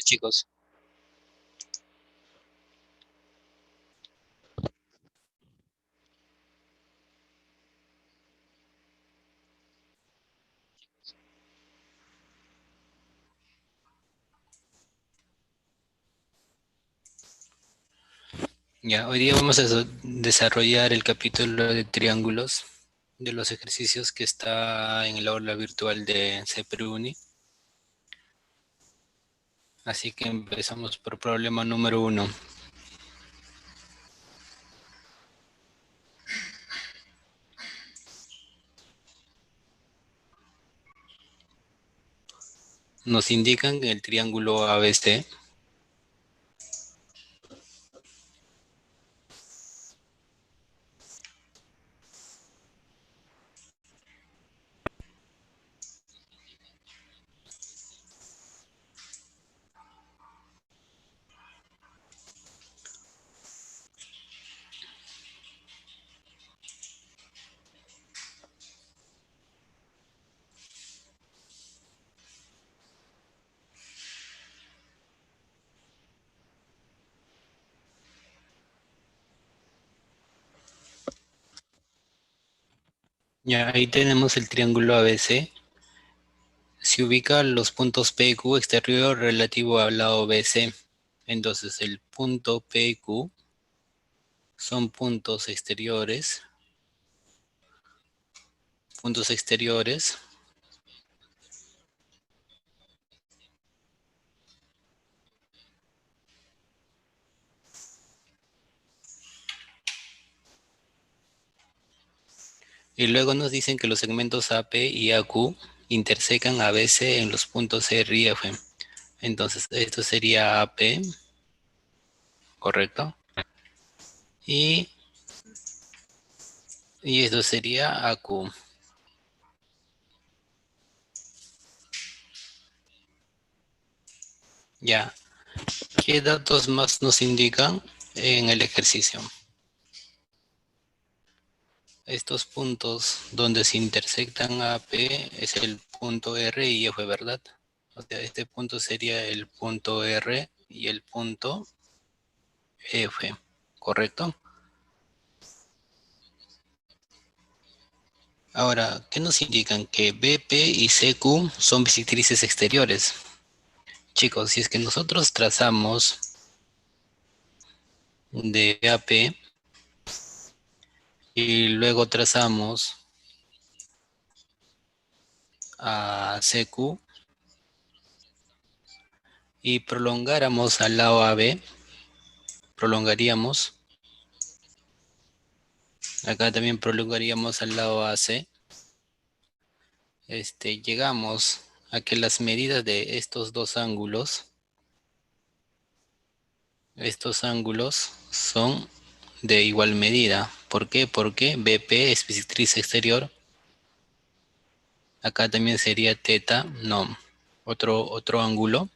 chicos. Ya, hoy día vamos a desarrollar el capítulo de triángulos de los ejercicios que está en el aula virtual de CPRUNI. Así que empezamos por problema número 1. Nos indican que el triángulo ABC ya ahí tenemos el triángulo ABC. Se ubica los puntos P y Q exterior relativo al lado BC. Entonces el punto P y Q son puntos exteriores. Y luego nos dicen que los segmentos AP y AQ intersecan a BC en los puntos R y F. Entonces, esto sería AP, ¿correcto? Y, y esto sería AQ. Ya, ¿qué datos más nos indican en el ejercicio? Estos puntos donde se intersectan AP es el punto R y F, ¿verdad? O sea, este punto sería el punto R y el punto F, ¿correcto? Ahora, ¿qué nos indican? Que BP y CQ son bisectrices exteriores. Chicos, si es que nosotros trazamos de AP y luego trazamos a CQ y prolongáramos al lado AB, prolongaríamos, acá también prolongaríamos al lado AC, llegamos a que las medidas de estos ángulos son de igual medida. ¿Por qué? Porque BP es bisectriz exterior. Acá también sería teta, no, otro ángulo.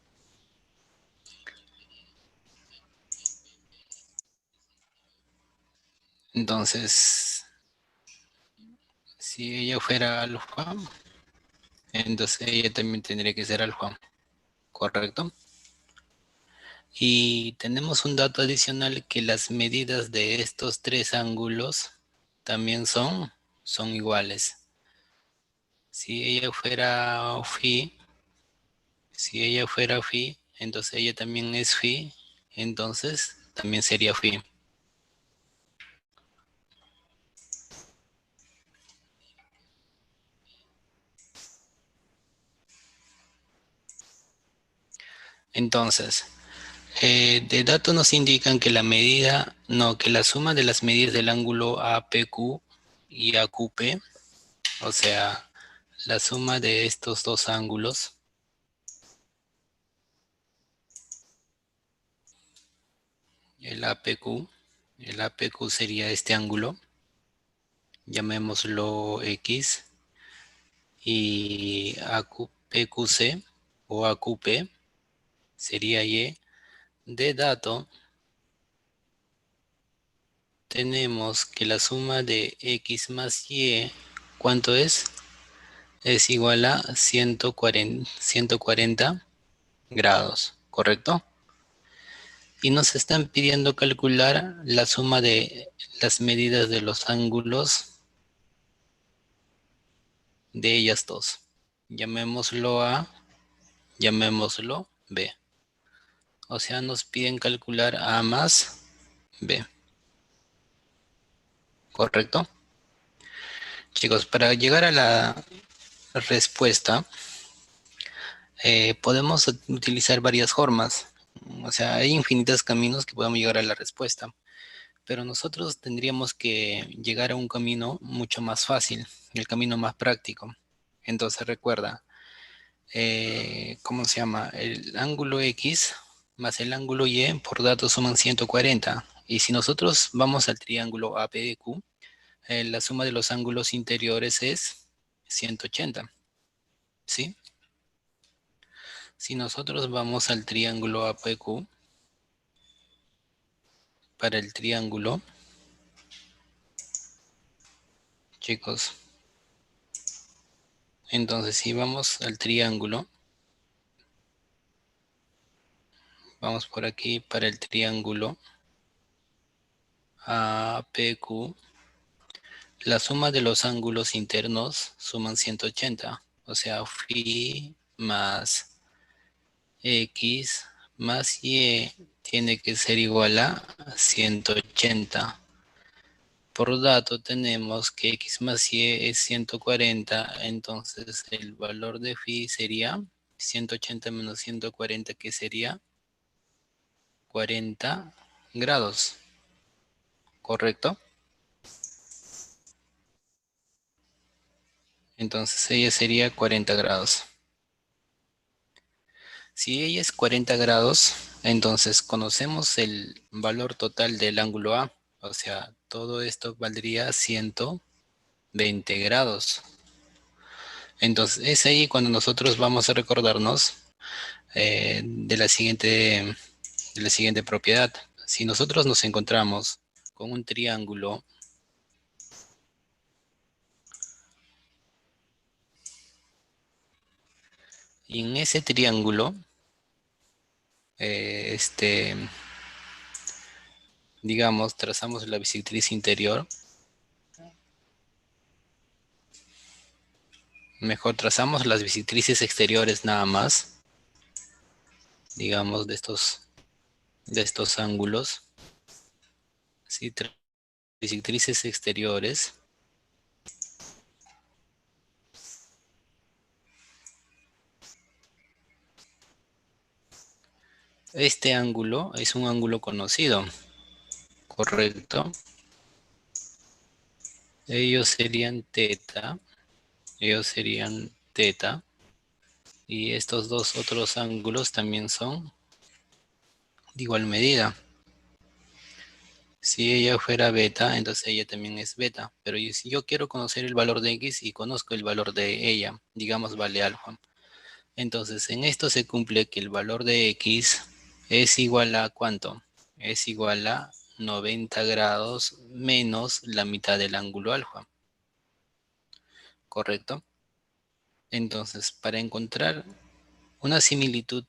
Entonces, si ella fuera alfa, entonces ella también tendría que ser alfa, ¿correcto? Y tenemos un dato adicional que las medidas de estos tres ángulos también son iguales. Si ella fuera phi, si ella fuera phi, entonces ella también es phi, entonces también sería phi. Entonces, de datos nos indican que que la suma de las medidas del ángulo APQ y AQP, o sea, la suma de estos dos ángulos, el APQ, el APQ sería este ángulo, llamémoslo X, y AQPQC o AQP sería Y. De dato, tenemos que la suma de X más Y, ¿cuánto es? Es igual a 140 grados. ¿correcto? Y nos están pidiendo calcular la suma de las medidas de los ángulos de ellas dos. Llamémoslo A, llamémoslo B. O sea, nos piden calcular A más B. ¿Correcto? Chicos, para llegar a la respuesta, podemos utilizar varias formas. O sea, hay infinitos caminos que podemos llegar a la respuesta. Pero nosotros tendríamos que llegar a un camino mucho más fácil, el camino más práctico. Entonces recuerda, ¿cómo se llama? El ángulo X más el ángulo Y por dato suman 140. Y si nosotros vamos al triángulo APQ, la suma de los ángulos interiores es 180. ¿Sí? Si nosotros vamos al triángulo APQ, para el triángulo, chicos, entonces si vamos al triángulo, vamos por aquí para el triángulo APQ. La suma de los ángulos internos suman 180. O sea, phi más X más Y tiene que ser igual a 180. Por dato tenemos que X más Y es 140. Entonces el valor de phi sería 180 menos 140, que sería 40 grados. ¿Correcto? Entonces ella sería 40 grados. Si ella es 40 grados, entonces conocemos el valor total del ángulo A. O sea, todo esto valdría 120 grados. Entonces es ahí cuando nosotros vamos a recordarnos de la siguiente propiedad. Si nosotros nos encontramos con un triángulo y en ese triángulo, digamos, trazamos la bisectriz interior, mejor trazamos las bisectrices exteriores nada más, digamos, de estos ángulos, ¿sí? Bisectrices exteriores. Este ángulo es un ángulo conocido, ¿correcto? Ellos serían teta, y estos dos otros ángulos también son de igual medida. Si ella fuera beta, entonces ella también es beta. Pero si yo quiero conocer el valor de X y conozco el valor de ella, digamos vale alfa. Entonces en esto se cumple que el valor de X es igual a ¿cuánto? Es igual a 90 grados menos la mitad del ángulo alfa. ¿Correcto? Entonces, para encontrar una similitud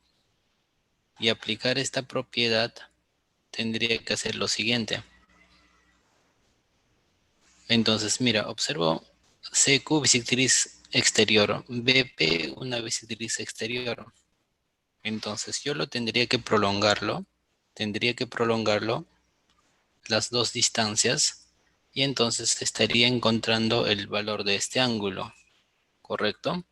y aplicar esta propiedad, tendría que hacer lo siguiente. Entonces, mira, observo CQ bisectriz exterior, BP una bisectriz exterior. Entonces, yo tendría que prolongarlo las dos distancias y entonces estaría encontrando el valor de este ángulo, ¿correcto?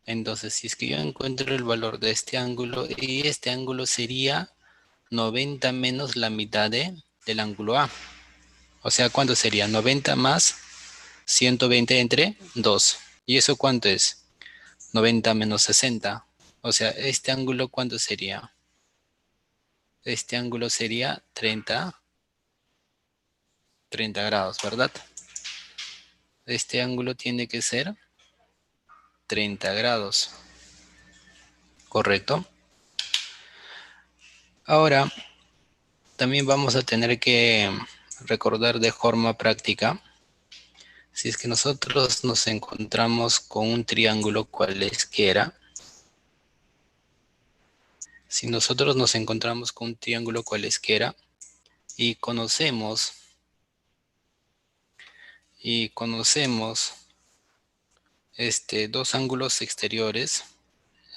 Entonces, si es que yo encuentro el valor de este ángulo, y este ángulo sería 90 menos la mitad del ángulo A. O sea, ¿cuánto sería? 90 más 120 entre 2. ¿Y eso cuánto es? 90 menos 60. O sea, ¿este ángulo cuánto sería? Este ángulo sería 30 grados, ¿verdad? Este ángulo tiene que ser 30 grados, ¿correcto? Ahora, también vamos a tener que recordar de forma práctica, si es que nosotros nos encontramos con un triángulo cualesquiera, Si nosotros nos encontramos con un triángulo cualesquiera y conocemos dos ángulos exteriores,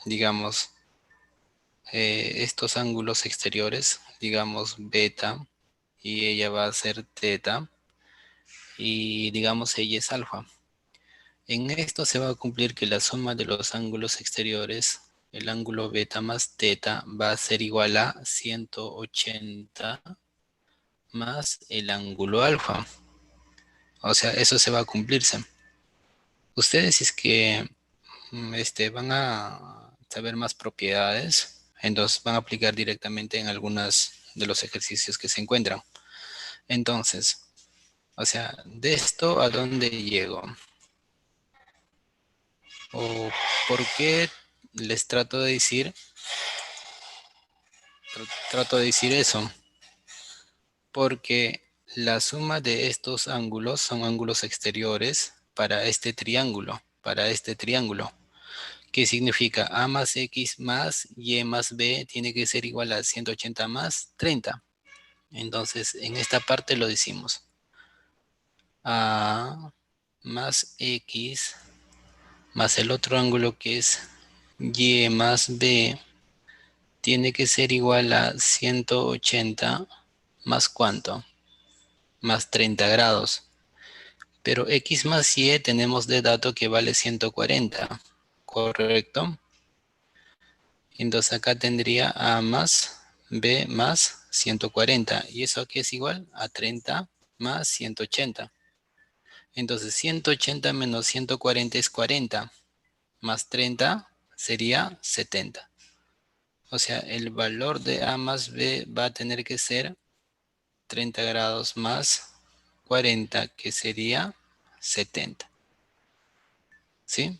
digamos, estos ángulos exteriores, digamos beta, y ella va a ser teta, y digamos ella es alfa. En esto se va a cumplir que la suma de los ángulos exteriores, el ángulo beta más teta, va a ser igual a 180 más el ángulo alfa. O sea, eso se va a cumplirse. Ustedes, si es que van a saber más propiedades, entonces van a aplicar directamente en algunos de los ejercicios que se encuentran. Entonces, o sea, de esto a dónde llego, o por qué les trato de decir eso, porque la suma de estos ángulos son ángulos exteriores para este triángulo, ¿Qué significa? A más X más Y más B tiene que ser igual a 180 más 30. Entonces, en esta parte lo decimos. A más X más el otro ángulo que es Y más B tiene que ser igual a 180 más ¿cuánto? Más 30 grados. Pero X más Y tenemos de dato que vale 140, ¿correcto? Entonces acá tendría A más B más 140. ¿Y eso aquí es igual? A 30 más 180. Entonces 180 menos 140 es 40. Más 30 sería 70. O sea, el valor de A más B va a tener que ser 30 grados más 40, que sería 70. ¿Sí?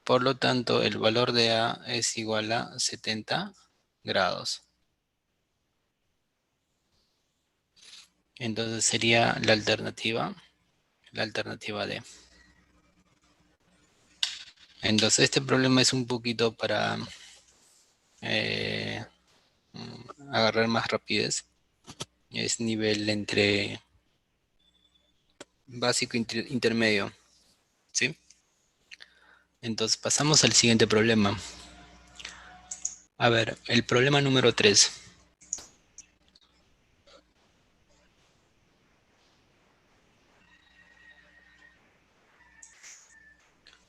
Por lo tanto, el valor de A es igual a 70 grados. Entonces sería la alternativa D. Entonces este problema es un poquito para eh, agarrar más rapidez. Es nivel entre básico e intermedio. ¿Sí? Entonces pasamos al siguiente problema. A ver, el problema número 3.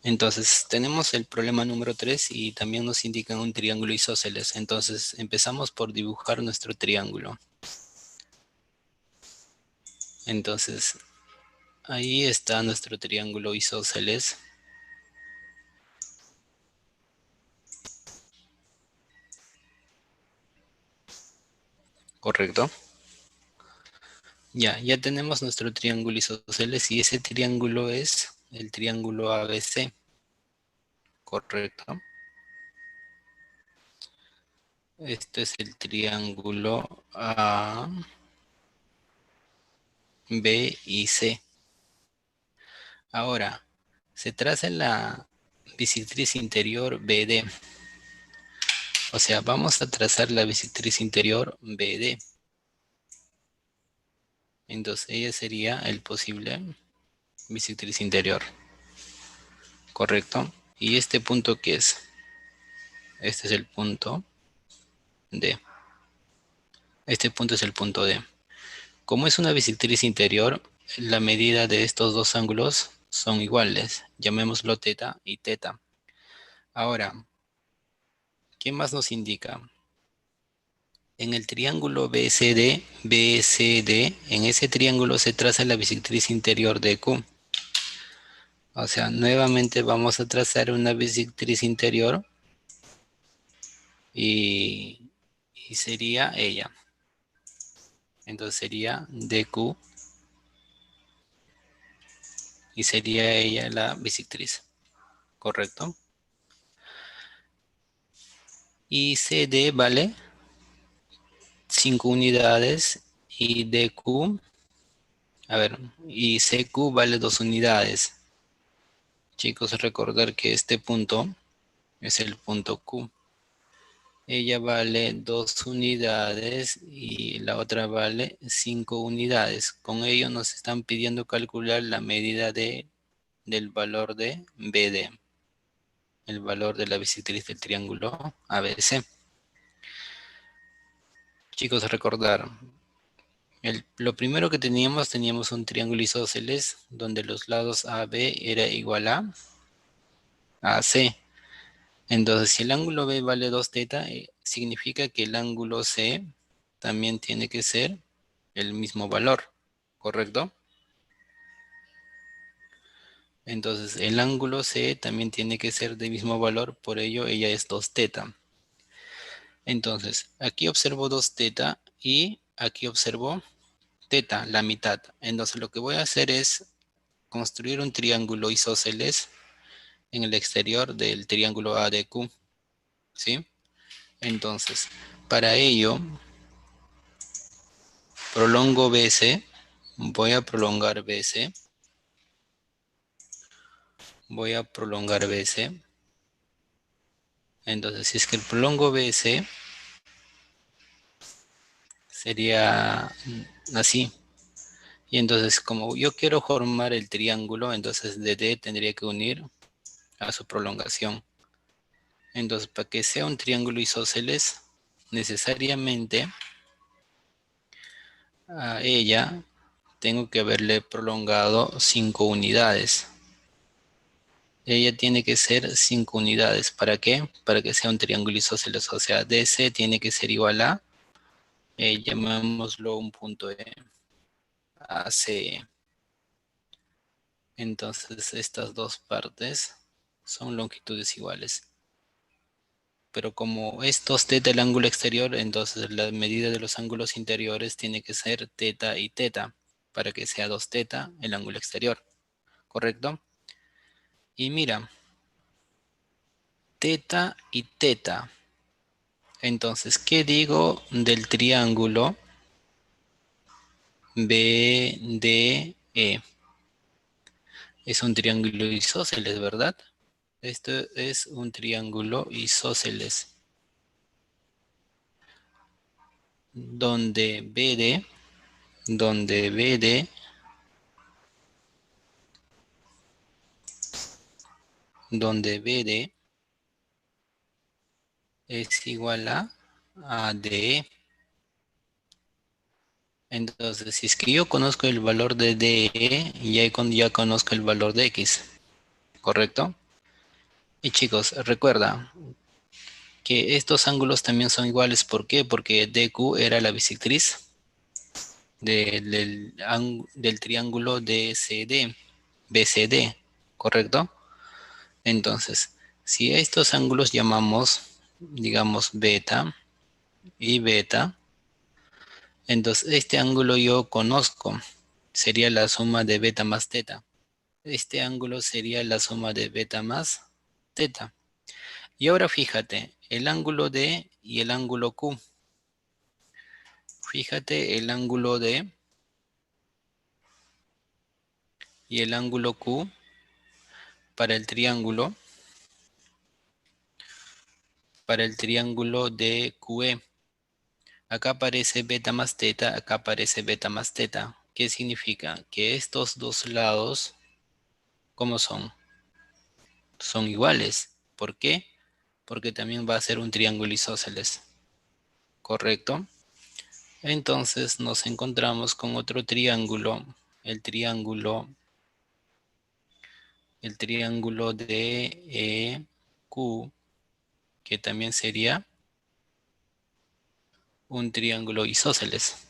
Entonces, tenemos el problema número 3 y también nos indican un triángulo isósceles. Entonces, empezamos por dibujar nuestro triángulo. Entonces, ahí está nuestro triángulo isósceles. ¿Correcto? Ya tenemos nuestro triángulo isósceles y ese triángulo es el triángulo ABC. ¿Correcto? Este es el triángulo A, B y C. Ahora, se traza la bisectriz interior BD. O sea, vamos a trazar la bisectriz interior BD. Entonces, ella sería el posible bisectriz interior. ¿Correcto? ¿Y este punto qué es? Este es el punto D. Este punto es el punto D. Como es una bisectriz interior, la medida de estos dos ángulos son iguales. Llamémoslo teta y teta. Ahora, ¿qué más nos indica? En el triángulo BCD, en ese triángulo se traza la bisectriz interior de Q. O sea, nuevamente vamos a trazar una bisectriz interior y sería ella. Entonces sería DQ y sería ella la bisectriz. ¿Correcto? Y CD vale 5 unidades y DQ, a ver, y CQ vale 2 unidades. Chicos, recordar que este punto es el punto Q. ella vale 2 unidades y la otra vale 5 unidades. Con ello nos están pidiendo calcular la medida del valor de BD, el valor de la bisectriz del triángulo ABC. Chicos, recordar, lo primero que teníamos un triángulo isósceles donde los lados AB era igual a AC. Entonces, si el ángulo B vale 2 teta, significa que el ángulo C también tiene que ser el mismo valor, ¿correcto? Entonces, el ángulo C también tiene que ser del mismo valor, por ello ella es 2 teta. Entonces, aquí observo 2 teta y aquí observo teta, la mitad. Entonces, lo que voy a hacer es construir un triángulo isósceles en el exterior del triángulo ADQ, ¿sí? Entonces, para ello, prolongo BC, voy a prolongar BC, voy a prolongar BC. Entonces, si es que el prolongo BC sería así. Y entonces, como yo quiero formar el triángulo, entonces DD tendría que unir a su prolongación. Entonces, para que sea un triángulo isósceles, necesariamente a ella tengo que haberle prolongado 5 unidades. Ella tiene que ser 5 unidades. ¿Para qué? Para que sea un triángulo isósceles. O sea, DC tiene que ser igual a, llamémoslo un punto AC. Entonces, estas dos partes son longitudes iguales. Pero como es 2 teta el ángulo exterior, entonces la medida de los ángulos interiores tiene que ser teta y teta, para que sea 2 teta el ángulo exterior, ¿correcto? Y mira, teta y teta. Entonces, ¿qué digo del triángulo BDE? Es un triángulo isósceles, ¿verdad? Esto es un triángulo isósceles, donde BD, donde BD, donde BD es igual a ADE. Entonces, si es que yo conozco el valor de DE, ya conozco el valor de X, ¿correcto? Y chicos, recuerda que estos ángulos también son iguales. ¿Por qué? Porque DQ era la bisectriz del triángulo DCD, BCD, ¿correcto? Entonces, si a estos ángulos llamamos, digamos, beta y beta, entonces este ángulo yo conozco, sería la suma de beta más teta. Este ángulo sería la suma de beta más teta. Y ahora fíjate, el ángulo D y el ángulo Q. Fíjate el ángulo D y el ángulo Q para el triángulo DQE. Acá aparece beta más teta, acá aparece beta más teta. ¿Qué significa? Que estos dos lados, ¿cómo son? Son iguales. ¿Por qué? Porque también va a ser un triángulo isósceles. ¿Correcto? Entonces nos encontramos con otro triángulo, el triángulo de EQ, que también sería un triángulo isósceles.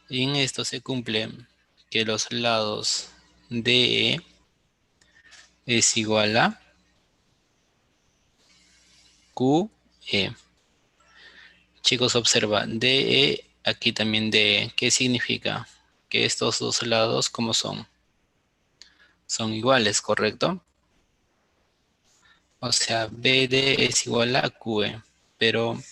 Y en esto se cumple que los lados DE es igual a QE. Chicos, observa, DE, aquí también DE. ¿Qué significa? Que estos dos lados, ¿cómo son? Son iguales, ¿correcto? O sea, BD es igual a QE. Pero,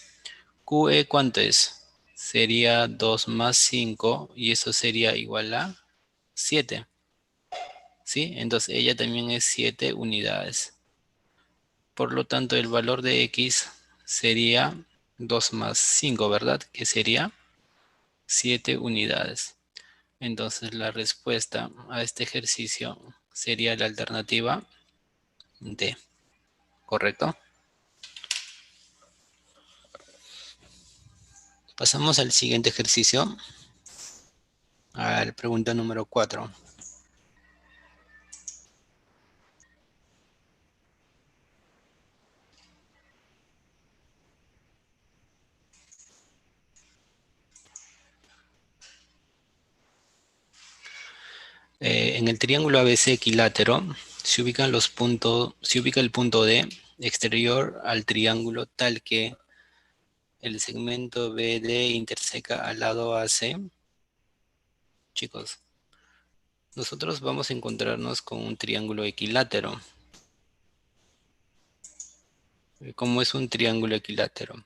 ¿QE cuánto es? Sería 2 más 5 y eso sería igual a 7. ¿Sí? Entonces ella también es 7 unidades. Por lo tanto, el valor de X sería 2 más 5, ¿verdad? Que sería 7 unidades. Entonces la respuesta a este ejercicio sería la alternativa D, ¿correcto? Pasamos al siguiente ejercicio, a la pregunta número 4. En el triángulo ABC equilátero se ubica el punto D exterior al triángulo tal que el segmento BD interseca al lado AC. Chicos, nosotros vamos a encontrarnos con un triángulo equilátero. ¿Cómo es un triángulo equilátero?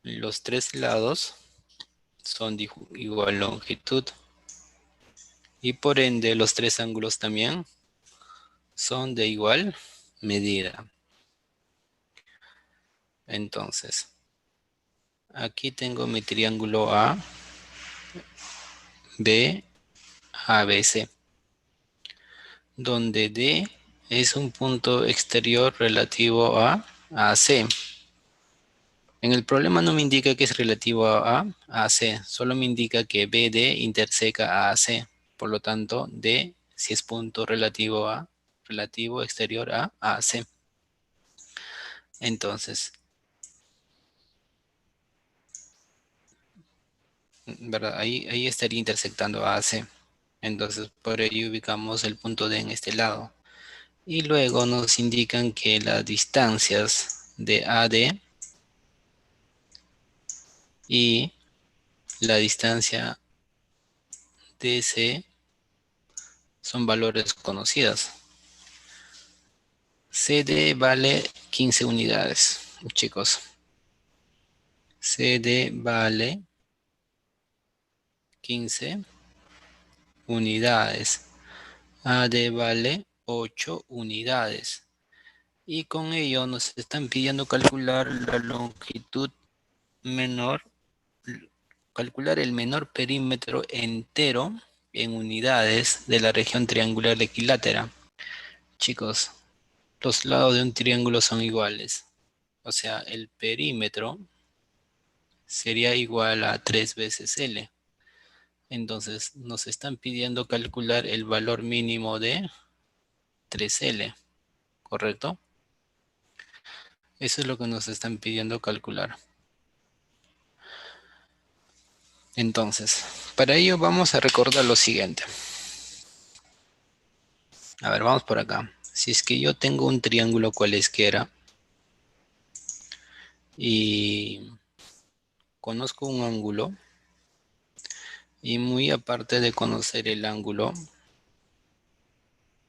Los tres lados son de igual longitud y por ende los tres ángulos también son de igual medida. Entonces, aquí tengo mi triángulo A, B, ABC, donde D es un punto exterior relativo a AC. En el problema no me indica que es relativo a C, solo me indica que BD interseca a AC. Por lo tanto, D si es punto relativo exterior a AC. Entonces, ¿verdad? Ahí estaría intersectando a AC. Entonces, por ello ubicamos el punto D en este lado. Y luego nos indican que las distancias de AD y la distancia DC son valores conocidas. CD vale 15 unidades, chicos. CD vale 15 unidades. AD vale 8 unidades. Y con ello nos están pidiendo calcular la longitud menor, calcular el menor perímetro entero en unidades de la región triangular equilátera. Chicos, los lados de un triángulo son iguales. O sea, el perímetro sería igual a 3 veces L. Entonces nos están pidiendo calcular el valor mínimo de 3L, ¿correcto? Eso es lo que nos están pidiendo calcular. Entonces, para ello vamos a recordar lo siguiente. A ver, vamos por acá. Si es que yo tengo un triángulo cualesquiera y conozco un ángulo, y muy aparte de conocer el ángulo,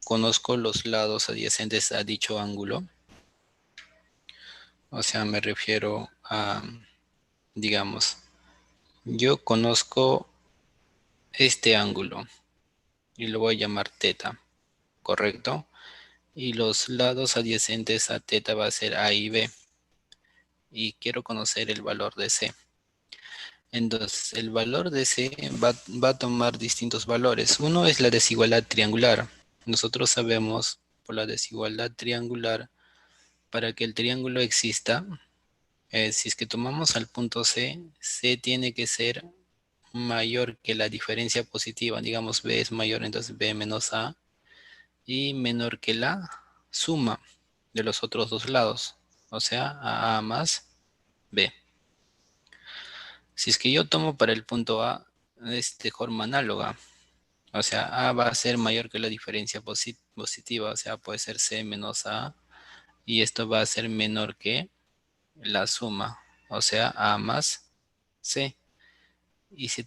conozco los lados adyacentes a dicho ángulo. O sea, me refiero a, digamos, yo conozco este ángulo y lo voy a llamar teta, ¿correcto? Y los lados adyacentes a teta va a ser A y B. Y quiero conocer el valor de C. Entonces, el valor de C va a tomar distintos valores. Uno es la desigualdad triangular. Nosotros sabemos por la desigualdad triangular, para que el triángulo exista, si es que tomamos al punto C, C tiene que ser mayor que la diferencia positiva. Digamos, B es mayor, entonces B menos A, y menor que la suma de los otros dos lados, o sea, A más B. Si es que yo tomo para el punto A, es de forma análoga, o sea, A va a ser mayor que la diferencia positiva, o sea, puede ser C menos A, y esto va a ser menor que la suma, o sea, A más C. Y si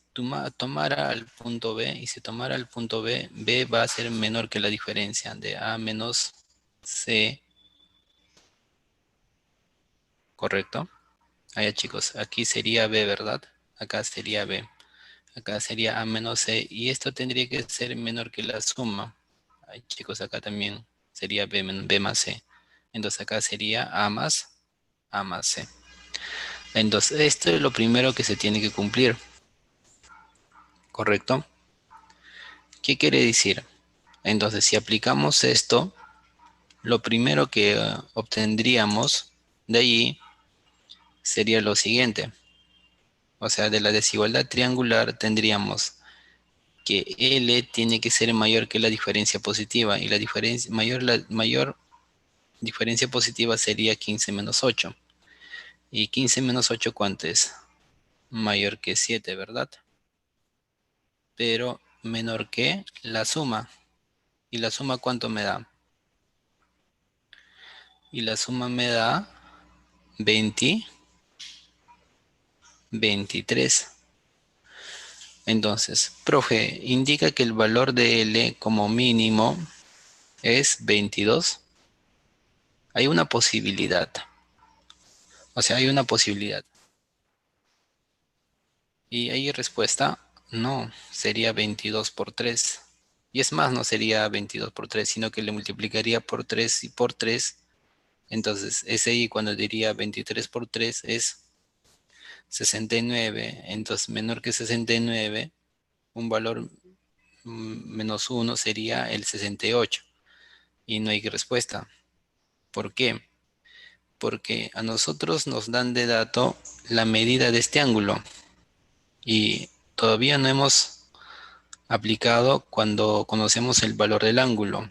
tomara al punto B, y si tomara el punto B, B va a ser menor que la diferencia de A menos C, ¿correcto? Allá chicos, aquí sería B, ¿verdad? Acá sería B. Acá sería A menos C, y esto tendría que ser menor que la suma. Ay, chicos, acá también sería B más C. Entonces acá sería A más A más C. Entonces, esto es lo primero que se tiene que cumplir, ¿correcto? ¿Qué quiere decir? Entonces, si aplicamos esto, lo primero que obtendríamos de allí sería lo siguiente. O sea, de la desigualdad triangular tendríamos que L tiene que ser mayor que la diferencia positiva y la mayor diferencia positiva sería 15 menos 8. Y 15 menos 8, ¿cuánto es? Mayor que 7, ¿verdad? Pero menor que la suma. ¿Y la suma cuánto me da? Y la suma me da 20, 23. Entonces, profe, indica que el valor de L como mínimo es 22. Hay una posibilidad. O sea, hay una posibilidad. Y ahí respuesta, no, sería 22 por 3. Y es más, no sería 22 por 3, sino que le multiplicaría por 3 y por 3. Entonces, ese ahí cuando diría 23 por 3 es 69. Entonces, menor que 69, un valor menos 1 sería el 68. Y no hay respuesta. ¿Por qué? Porque a nosotros nos dan de dato la medida de este ángulo. Y todavía no hemos aplicado cuando conocemos el valor del ángulo,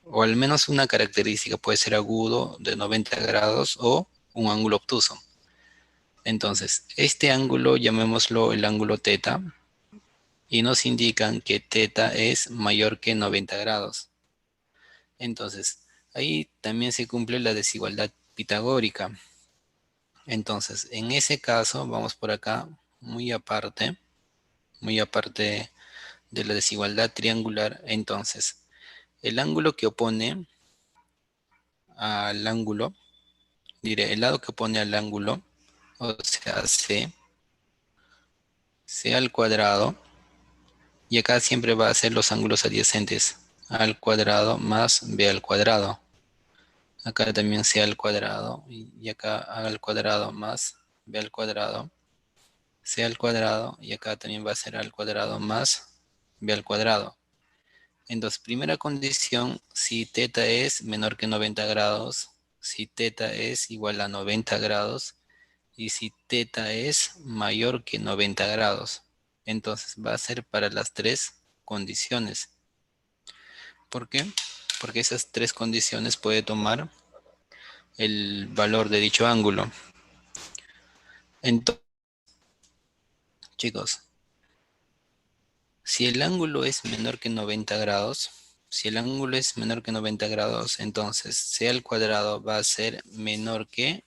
o al menos una característica, puede ser agudo de 90 grados o un ángulo obtuso. Entonces, este ángulo llamémoslo el ángulo teta y nos indican que teta es mayor que 90 grados. Entonces, ahí también se cumple la desigualdad pitagórica. Entonces, en ese caso, vamos por acá, muy aparte de la desigualdad triangular. Entonces, el ángulo que opone al ángulo, diré, el lado que opone al ángulo, o sea, C al cuadrado, y acá siempre va a ser los ángulos adyacentes, A al cuadrado más B al cuadrado. Acá también C al cuadrado, y acá A al cuadrado más B al cuadrado, C al cuadrado, y acá también va a ser A al cuadrado más B al cuadrado. Entonces, primera condición, si teta es menor que 90 grados, si teta es igual a 90 grados, y si teta es mayor que 90 grados. Entonces, va a ser para las tres condiciones. ¿Por qué? Porque esas tres condiciones puede tomar el valor de dicho ángulo. Entonces, chicos, si el ángulo es menor que 90 grados, si el ángulo es menor que 90 grados, entonces C al cuadrado va a ser menor que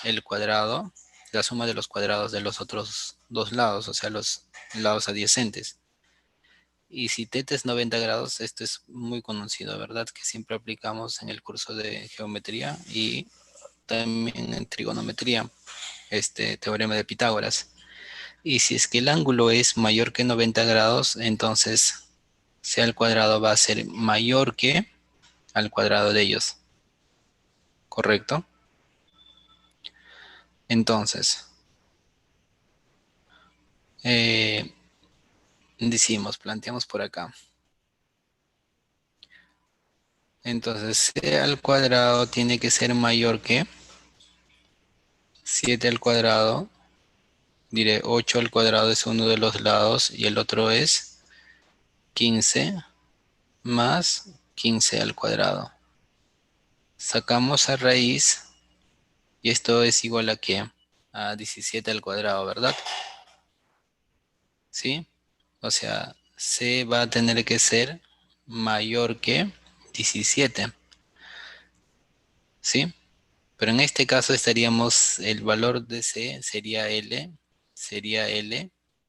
el cuadrado, la suma de los cuadrados de los otros dos lados, o sea, los lados adyacentes. Y si θ es 90 grados, esto es muy conocido, ¿verdad? Que siempre aplicamos en el curso de geometría y también en trigonometría, este teorema de Pitágoras. Y si es que el ángulo es mayor que 90 grados, entonces C al cuadrado va a ser mayor que al cuadrado de ellos, ¿correcto? Entonces, eh, planteamos por acá. Entonces, C al cuadrado tiene que ser mayor que 7 al cuadrado. Diré 8 al cuadrado es uno de los lados y el otro es 15 más 15 al cuadrado. Sacamos a raíz y esto es igual a ¿qué? A 17 al cuadrado, ¿verdad? ¿Sí? O sea, C va a tener que ser mayor que 17, ¿sí? Pero en este caso estaríamos, el valor de C sería L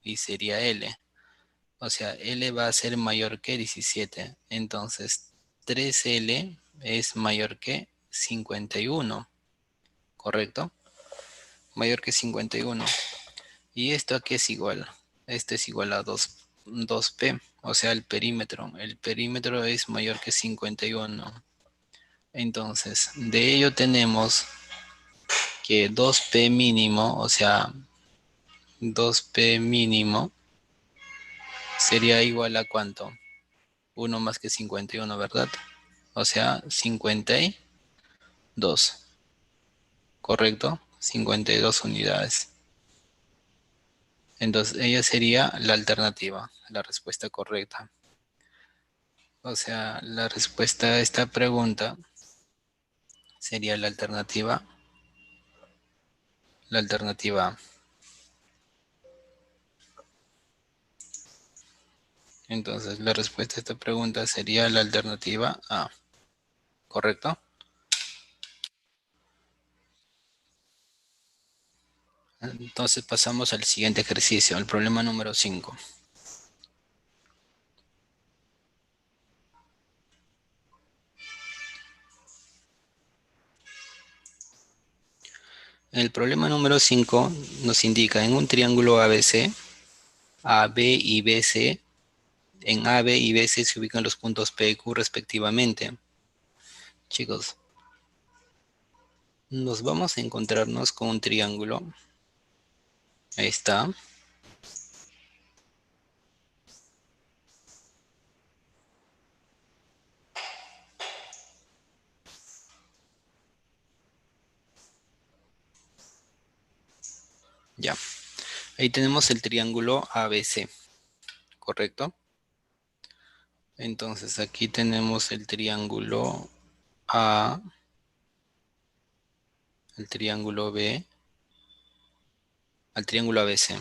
y sería L. O sea, L va a ser mayor que 17. Entonces, 3L es mayor que 51, ¿correcto? Mayor que 51. ¿Y esto a qué es igual? Esto es igual a 2P, o sea, el perímetro. El perímetro es mayor que 51. Entonces, de ello tenemos que 2P mínimo, o sea, 2P mínimo sería igual a ¿cuánto? 1 más que 51, ¿verdad? O sea, 52, ¿correcto? 52 unidades. Entonces, ella sería la alternativa, la respuesta correcta. O sea, la respuesta a esta pregunta sería la alternativa A. Entonces, la respuesta a esta pregunta sería la alternativa A, ¿correcto? Entonces pasamos al siguiente ejercicio, al problema número 5. El problema número 5 nos indica en un triángulo ABC, AB y BC, en AB y BC se ubican los puntos P y Q respectivamente. Chicos, nos vamos a encontrarnos con un triángulo. Ahí está. Ya. Ahí tenemos el triángulo ABC, ¿correcto? Entonces aquí tenemos el triángulo A, el triángulo B, al triángulo ABC.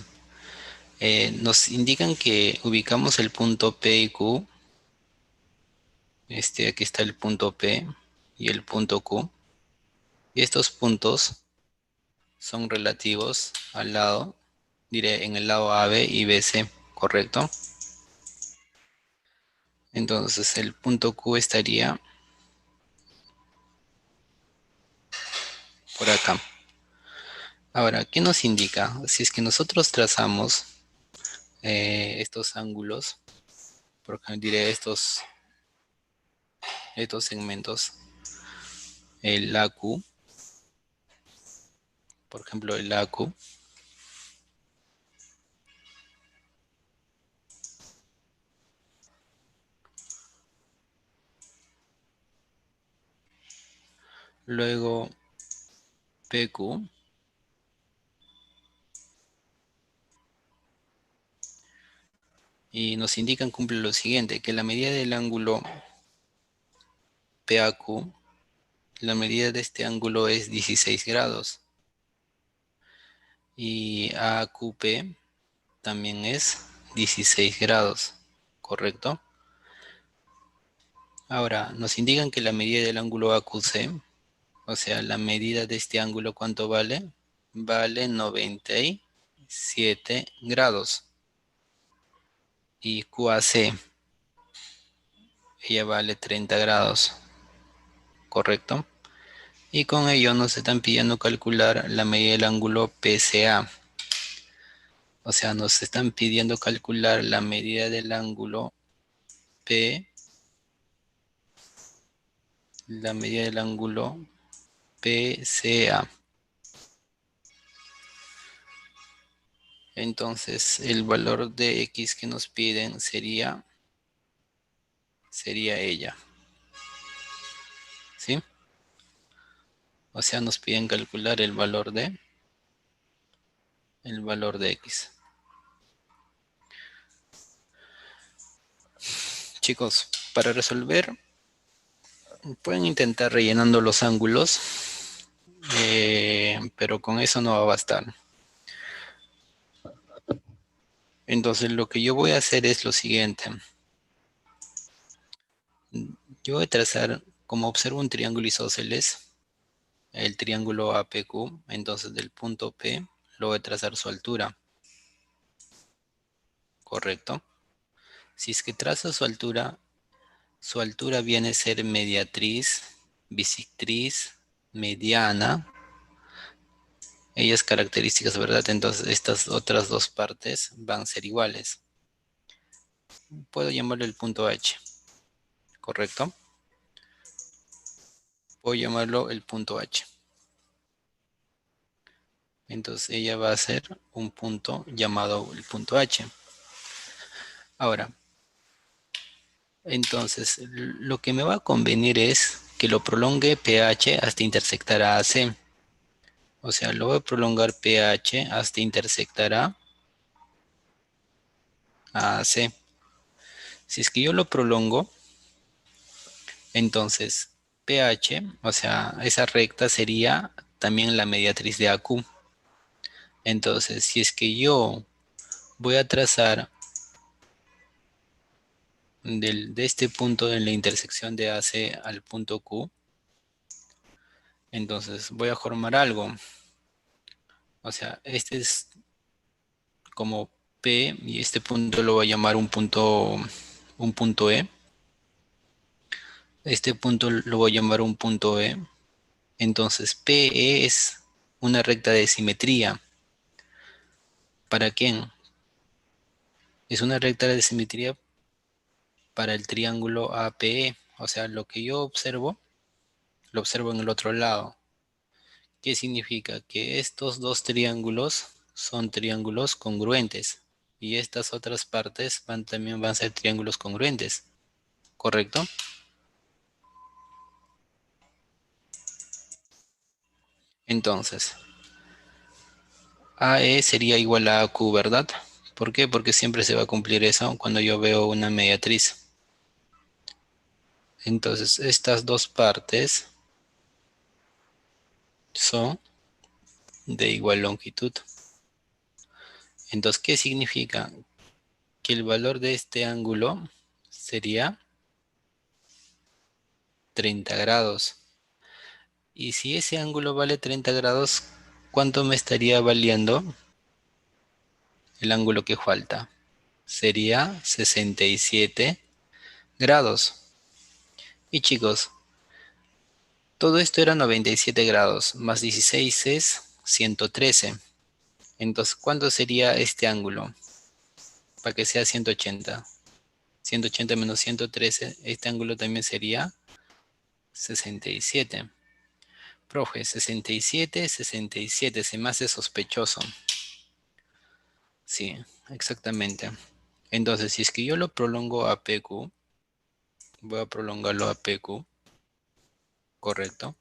Nos indican que ubicamos el punto P y Q. Aquí está el punto P y el punto Q. Y estos puntos son relativos al lado, diré en el lado AB y BC, ¿correcto? Entonces el punto Q estaría por acá. Ahora, ¿qué nos indica? Si es que nosotros trazamos estos ángulos, por ejemplo, diré estos segmentos, el AQ, por ejemplo, el AQ, luego PQ, y nos indican, cumple lo siguiente, que la medida del ángulo PAQ, la medida de este ángulo es 16 grados, y AQP también es 16 grados, ¿correcto? Ahora, nos indican que la medida del ángulo AQC, o sea, la medida de este ángulo, ¿cuánto vale? Vale 97 grados. Y QAC, ella vale 30 grados, ¿correcto? Y con ello nos están pidiendo calcular la medida del ángulo PCA. O sea, nos están pidiendo calcular la medida del ángulo P, la medida del ángulo PCA. Entonces, el valor de X que nos piden sería ella. ¿Sí? O sea, nos piden calcular el valor de X. Chicos, para resolver, pueden intentar rellenando los ángulos, pero con eso no va a bastar. Entonces, lo que yo voy a hacer es lo siguiente. Yo voy a trazar, como observo un triángulo isósceles, el triángulo APQ, entonces del punto P lo voy a trazar su altura, ¿correcto? Si es que trazo su altura viene a ser mediatriz, bisectriz, mediana. Ellas características, ¿verdad? Entonces estas otras dos partes van a ser iguales. Puedo llamarlo el punto H, ¿correcto? Puedo llamarlo el punto H. Entonces ella va a ser un punto llamado el punto H. Ahora, entonces lo que me va a convenir es que lo prolongue PH hasta intersectar a AC. O sea, lo voy a prolongar PH hasta intersectar a AC. Si es que yo lo prolongo, entonces PH, o sea, esa recta sería también la mediatriz de AQ. Entonces, si es que yo voy a trazar de este punto en la intersección de AC al punto Q, entonces voy a formar algo. O sea, este es como P y este punto lo voy a llamar un punto E. Este punto lo voy a llamar un punto E. Entonces PE es una recta de simetría. ¿Para quién? Es una recta de simetría para el triángulo APE. O sea, lo que yo observo, lo observo en el otro lado. ¿Qué significa? Que estos dos triángulos son triángulos congruentes. Y estas otras partes también van a ser triángulos congruentes. ¿Correcto? Entonces, AE sería igual a AQ, ¿verdad? ¿Por qué? Porque siempre se va a cumplir eso cuando yo veo una mediatriz. Entonces, estas dos partes son de igual longitud. Entonces, ¿qué significa? Que el valor de este ángulo sería 30 grados. Y si ese ángulo vale 30 grados, ¿cuánto me estaría valiendo el ángulo que falta? Sería 67 grados. Y chicos, todo esto era 97 grados, más 16 es 113. Entonces, ¿cuánto sería este ángulo? Para que sea 180. 180 menos 113, este ángulo también sería 67. Profe, 67, 67, se me hace sospechoso. Sí, exactamente. Entonces, si es que yo lo prolongo a PQ, voy a prolongarlo a PQ, correcto.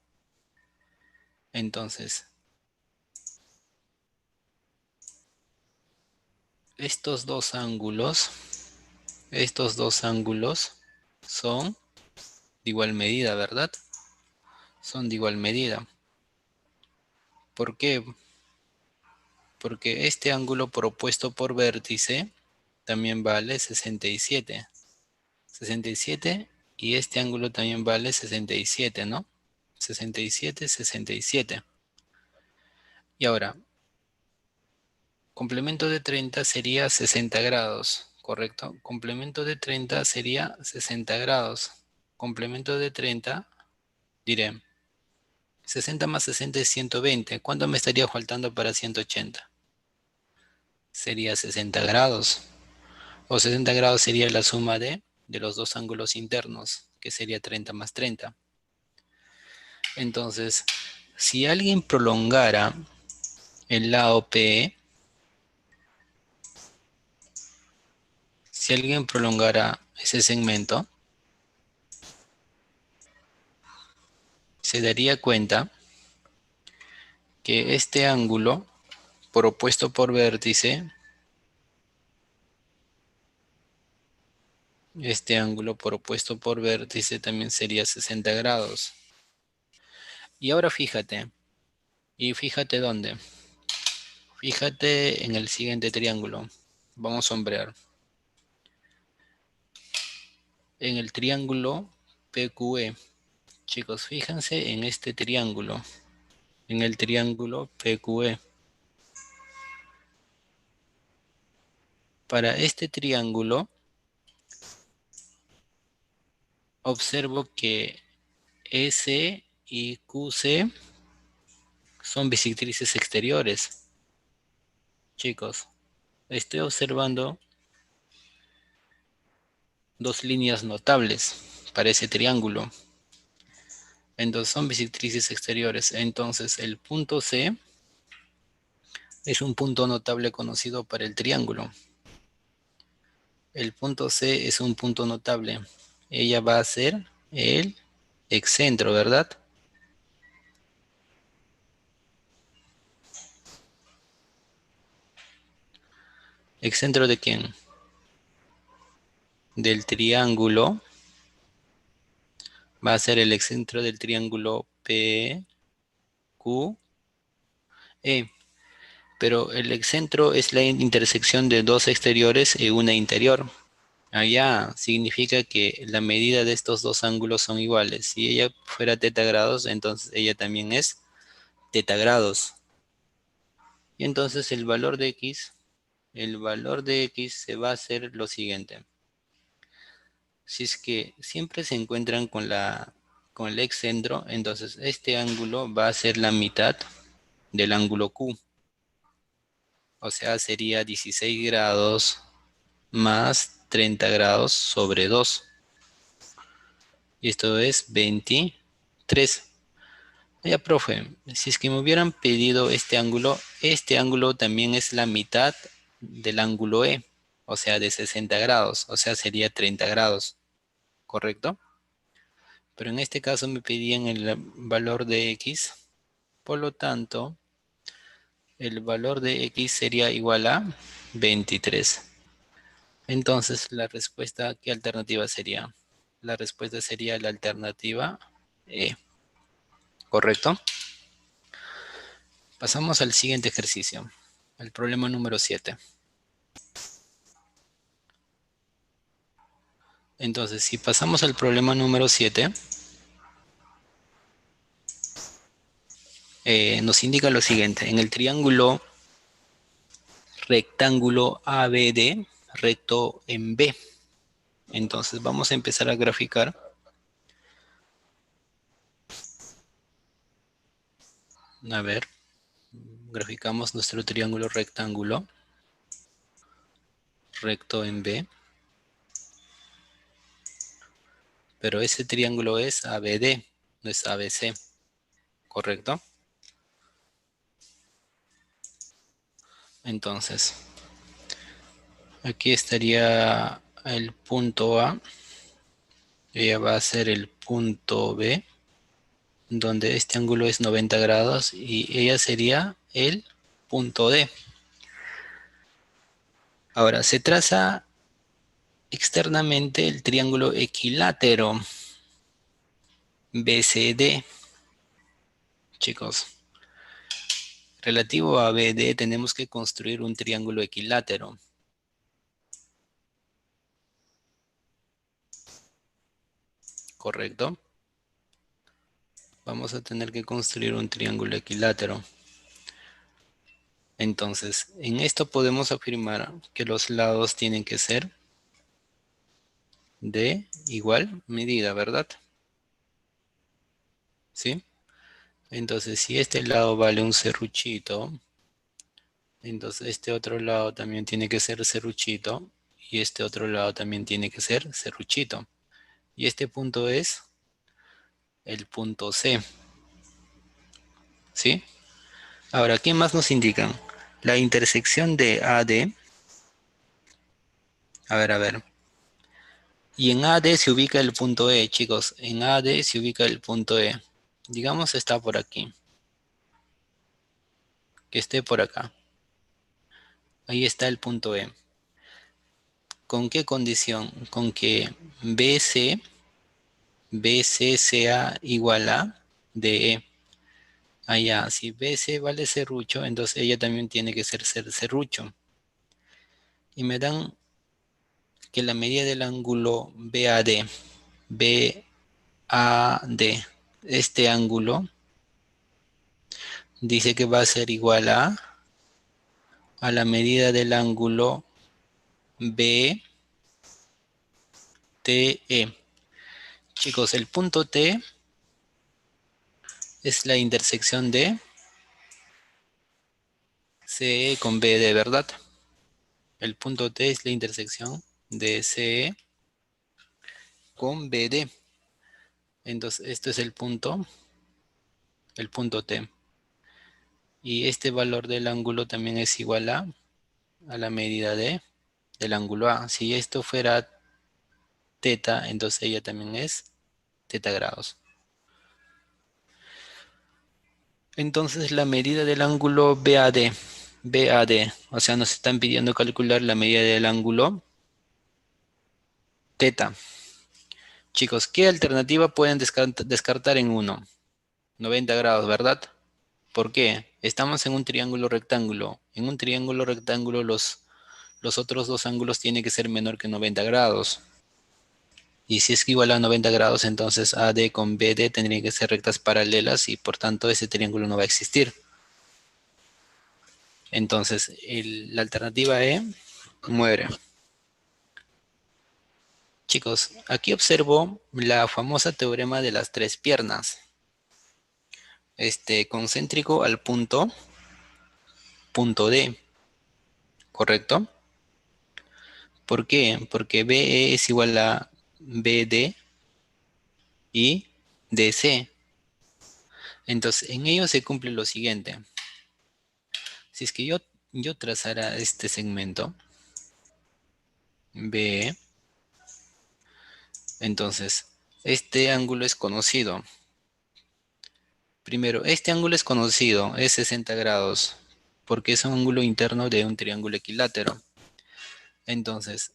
Entonces, estos dos ángulos, estos dos ángulos son de igual medida, ¿verdad? Son de igual medida. ¿Por qué? Porque este ángulo propuesto por vértice también vale 67. 67 y este ángulo también vale 67, ¿no? 67, 67. Y ahora, complemento de 30 sería 60 grados, ¿correcto? Complemento de 30 sería 60 grados. Complemento de 30, diré, 60 más 60 es 120. ¿Cuánto me estaría faltando para 180? Sería 60 grados. O 60 grados sería la suma de los dos ángulos internos, que sería 30 más 30. Entonces, si alguien prolongara el lado PE, si alguien prolongara ese segmento, se daría cuenta que este ángulo propuesto por vértice, este ángulo propuesto por vértice también sería 60 grados. Y ahora fíjate, y fíjate dónde. Fíjate en el siguiente triángulo. Vamos a sombrear. En el triángulo PQE. Chicos, fíjense en este triángulo. En el triángulo PQE. Para este triángulo, observo que S y QC son bisectrices exteriores. Chicos, estoy observando dos líneas notables para ese triángulo. Entonces son bisectrices exteriores. Entonces el punto C es un punto notable conocido para el triángulo. El punto C es un punto notable. Ella va a ser el excentro, ¿verdad? ¿Excentro de quién? Del triángulo. Va a ser el excentro del triángulo PQE. Pero el excentro es la intersección de dos exteriores y una interior. Allá significa que la medida de estos dos ángulos son iguales. Si ella fuera teta grados, entonces ella también es teta grados. Y entonces el valor de X se va a hacer lo siguiente. Si es que siempre se encuentran con el excentro, entonces este ángulo va a ser la mitad del ángulo Q. O sea, sería 16 grados más 30 grados sobre 2. Y esto es 23. Ya, profe, si es que me hubieran pedido este ángulo también es la mitad del ángulo E, o sea, de 60 grados, o sea, sería 30 grados, ¿correcto? Pero en este caso me pedían el valor de X, por lo tanto, el valor de X sería igual a 23. Entonces, la respuesta, ¿qué alternativa sería? La respuesta sería la alternativa E, ¿correcto? Pasamos al siguiente ejercicio, el problema número 7. Entonces, si pasamos al problema número 7, nos indica lo siguiente. En el triángulo rectángulo ABD, recto en B. Entonces, vamos a empezar a graficar. A ver, graficamos nuestro triángulo rectángulo recto en B. Pero ese triángulo es ABD, no es ABC, ¿correcto? Entonces, aquí estaría el punto A. Ella va a ser el punto B, donde este ángulo es 90 grados y ella sería el punto D. Ahora, se traza externamente el triángulo equilátero BCD. Chicos, relativo a BD tenemos que construir un triángulo equilátero. ¿Correcto? Vamos a tener que construir un triángulo equilátero. Entonces, en esto podemos afirmar que los lados tienen que ser de igual medida, ¿verdad? ¿Sí? Entonces, si este lado vale un serruchito, entonces este otro lado también tiene que ser serruchito y este otro lado también tiene que ser serruchito. Y este punto es el punto C. ¿Sí? Ahora, ¿qué más nos indican? La intersección de AD. A ver. Y en AD se ubica el punto E, chicos. En AD se ubica el punto E. Digamos está por aquí. Que esté por acá. Ahí está el punto E. ¿Con qué condición? Con que BC sea igual a DE. Allá, si BC vale serrucho, entonces ella también tiene que ser serrucho. Y me dan que la medida del ángulo BAD, este ángulo, dice que va a ser igual a la medida del ángulo BTE. Chicos, el punto T es la intersección de CE con BD, ¿verdad? El punto T es la intersección de CE con BD. Entonces, esto es el punto T. Y este valor del ángulo también es igual a la medida del ángulo A. Si esto fuera teta, entonces ella también es teta grados. Entonces la medida del ángulo BAD, o sea, nos están pidiendo calcular la medida del ángulo teta. Chicos, ¿qué alternativa pueden descartar en uno? 90 grados, ¿verdad? ¿Por qué? Estamos en un triángulo rectángulo. En un triángulo rectángulo los otros dos ángulos tienen que ser menor que 90 grados. Y si es igual a 90 grados, entonces AD con BD tendrían que ser rectas paralelas y por tanto ese triángulo no va a existir. Entonces la alternativa E muere. Chicos, aquí observo la famosa teorema de las tres piernas. Concéntrico al punto D, ¿correcto? ¿Por qué? Porque BE es igual a BD y DC. Entonces, en ello se cumple lo siguiente. Si es que yo trazara este segmento, BE, entonces, este ángulo es conocido. Primero, este ángulo es conocido, es 60 grados, porque es un ángulo interno de un triángulo equilátero. Entonces,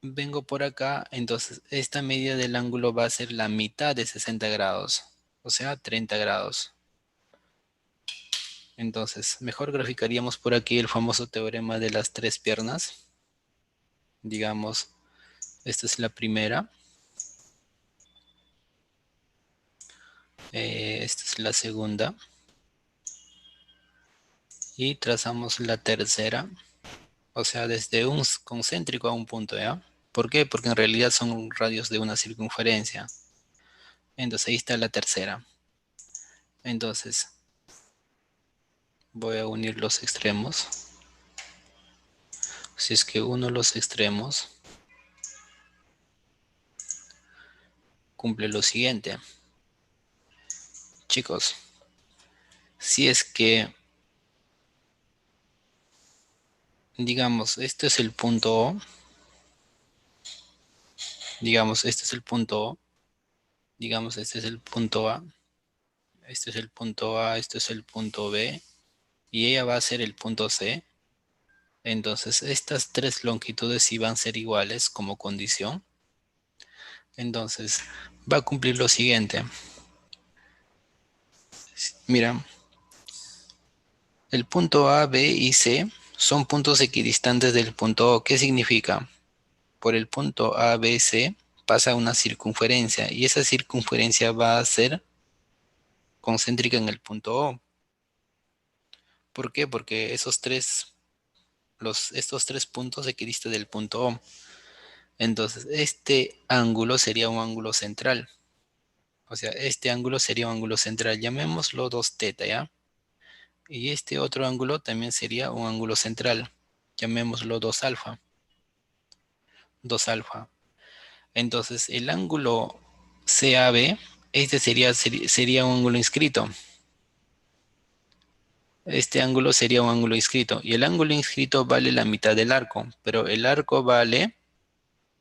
vengo por acá, entonces esta medida del ángulo va a ser la mitad de 60 grados, o sea, 30 grados. Entonces, mejor graficaríamos por aquí el famoso teorema de las tres piernas. Digamos, esta es la primera, esta es la segunda, y trazamos la tercera, o sea, desde un concéntrico a un punto, ¿ya? ¿Por qué? Porque en realidad son radios de una circunferencia. Entonces ahí está la tercera. Entonces voy a unir los extremos. Si es que uno los extremos, cumple lo siguiente. Chicos, si es que, digamos, este es el punto O, digamos, este es el punto O, digamos, este es el punto A, este es el punto A, este es el punto B, y ella va a ser el punto C. Entonces, estas tres longitudes sí van a ser iguales como condición. Entonces, va a cumplir lo siguiente. Mira, el punto A, B y C son puntos equidistantes del punto O. ¿Qué significa? Por el punto A, B, C pasa una circunferencia y esa circunferencia va a ser concéntrica en el punto O. ¿Por qué? Porque estos tres puntos equidistan del punto O. Entonces, este ángulo sería un ángulo central. O sea, este ángulo sería un ángulo central. Llamémoslo 2 teta, ¿ya? Y este otro ángulo también sería un ángulo central. Llamémoslo 2 alfa. 2 alfa. Entonces, el ángulo CAB, este sería un ángulo inscrito. Este ángulo sería un ángulo inscrito. Y el ángulo inscrito vale la mitad del arco. Pero el arco vale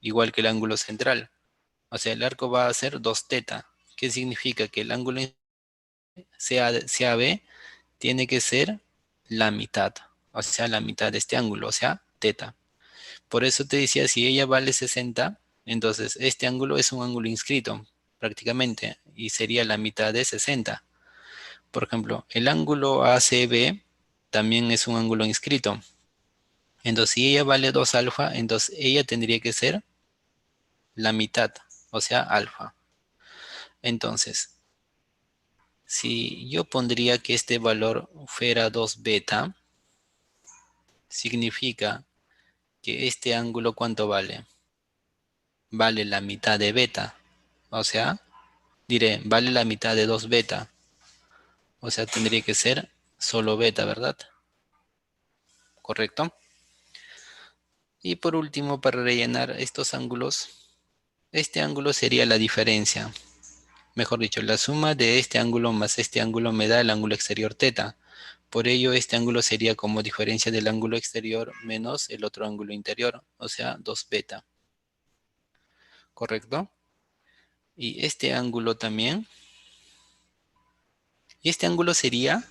igual que el ángulo central. O sea, el arco va a ser 2 teta. ¿Qué significa? Que el ángulo CAB tiene que ser la mitad. O sea, la mitad de este ángulo. O sea, teta. Por eso te decía, si ella vale 60, entonces este ángulo es un ángulo inscrito, prácticamente, y sería la mitad de 60. Por ejemplo, el ángulo ACB también es un ángulo inscrito. Entonces, si ella vale 2 alfa, entonces ella tendría que ser la mitad, o sea, alfa. Entonces, si yo pondría que este valor fuera 2 beta, significa que este ángulo, ¿cuánto vale? Vale la mitad de beta. O sea, diré, vale la mitad de 2 beta. O sea, tendría que ser solo beta, ¿verdad? ¿Correcto? Y por último, para rellenar estos ángulos, este ángulo sería la diferencia. Mejor dicho, la suma de este ángulo más este ángulo me da el ángulo exterior teta. Por ello, este ángulo sería como diferencia del ángulo exterior menos el otro ángulo interior, o sea, 2 beta. ¿Correcto? Y este ángulo también. Y este ángulo sería,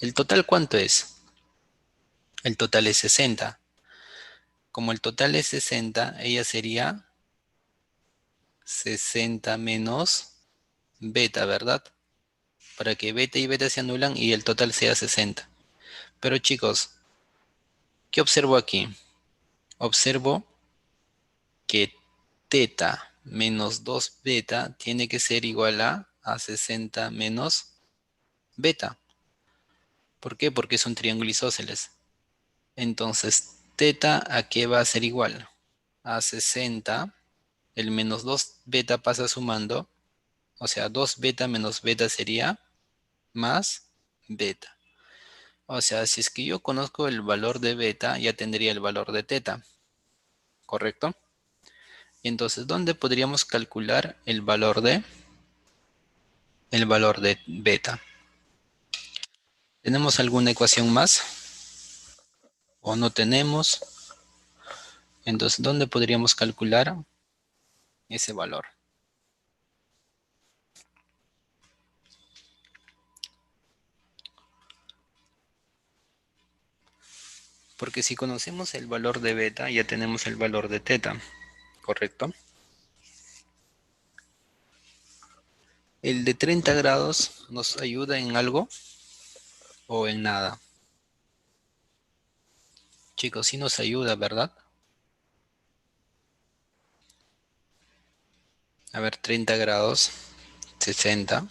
¿el total cuánto es? El total es 60. Como el total es 60, ella sería 60 menos beta, ¿verdad? Para que beta y beta se anulan y el total sea 60. Pero chicos, ¿qué observo aquí? Observo que teta menos 2 beta tiene que ser igual a 60 menos beta. ¿Por qué? Porque es un triángulo isósceles. Entonces, teta a qué va a ser igual? A 60. El menos 2 beta pasa sumando. O sea, 2 beta menos beta sería más beta. O sea, si es que yo conozco el valor de beta, ya tendría el valor de teta. ¿Correcto? Y entonces, ¿dónde podríamos calcular el valor de beta? ¿Tenemos alguna ecuación más? ¿O no tenemos? Entonces, ¿dónde podríamos calcular ese valor? Porque si conocemos el valor de beta, ya tenemos el valor de teta, ¿correcto? ¿El de 30 grados nos ayuda en algo o en nada? Chicos, sí nos ayuda, ¿verdad? A ver, 30 grados, 60.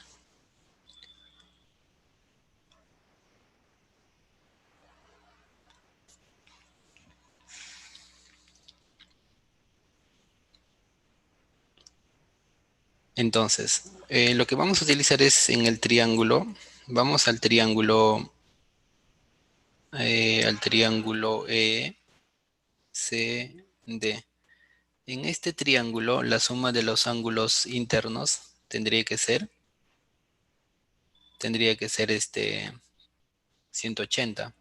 Entonces, lo que vamos a utilizar es en el triángulo. Vamos al triángulo ECD. En este triángulo, la suma de los ángulos internos tendría que ser 180.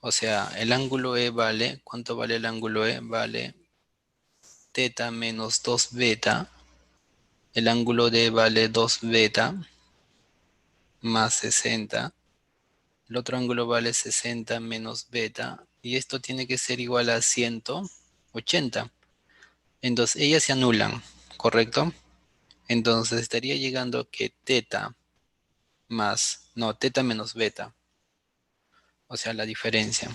O sea, el ángulo E vale, ¿cuánto vale el ángulo E? Vale teta menos 2 beta. El ángulo D vale 2 beta más 60. El otro ángulo vale 60 menos beta. Y esto tiene que ser igual a 180. Entonces, ellas se anulan, ¿correcto? Entonces, estaría llegando que teta menos beta. O sea, la diferencia.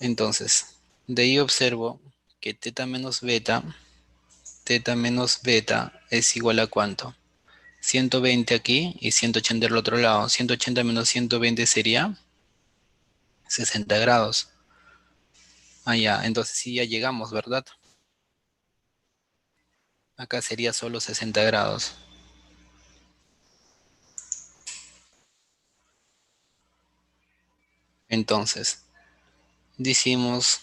Entonces, de ahí observo que teta menos beta es igual a ¿cuánto? 120 aquí y 180 del otro lado. 180 menos 120 sería 60 grados. Ah, ya, entonces sí ya llegamos, ¿verdad? Acá sería solo 60 grados. Entonces, decimos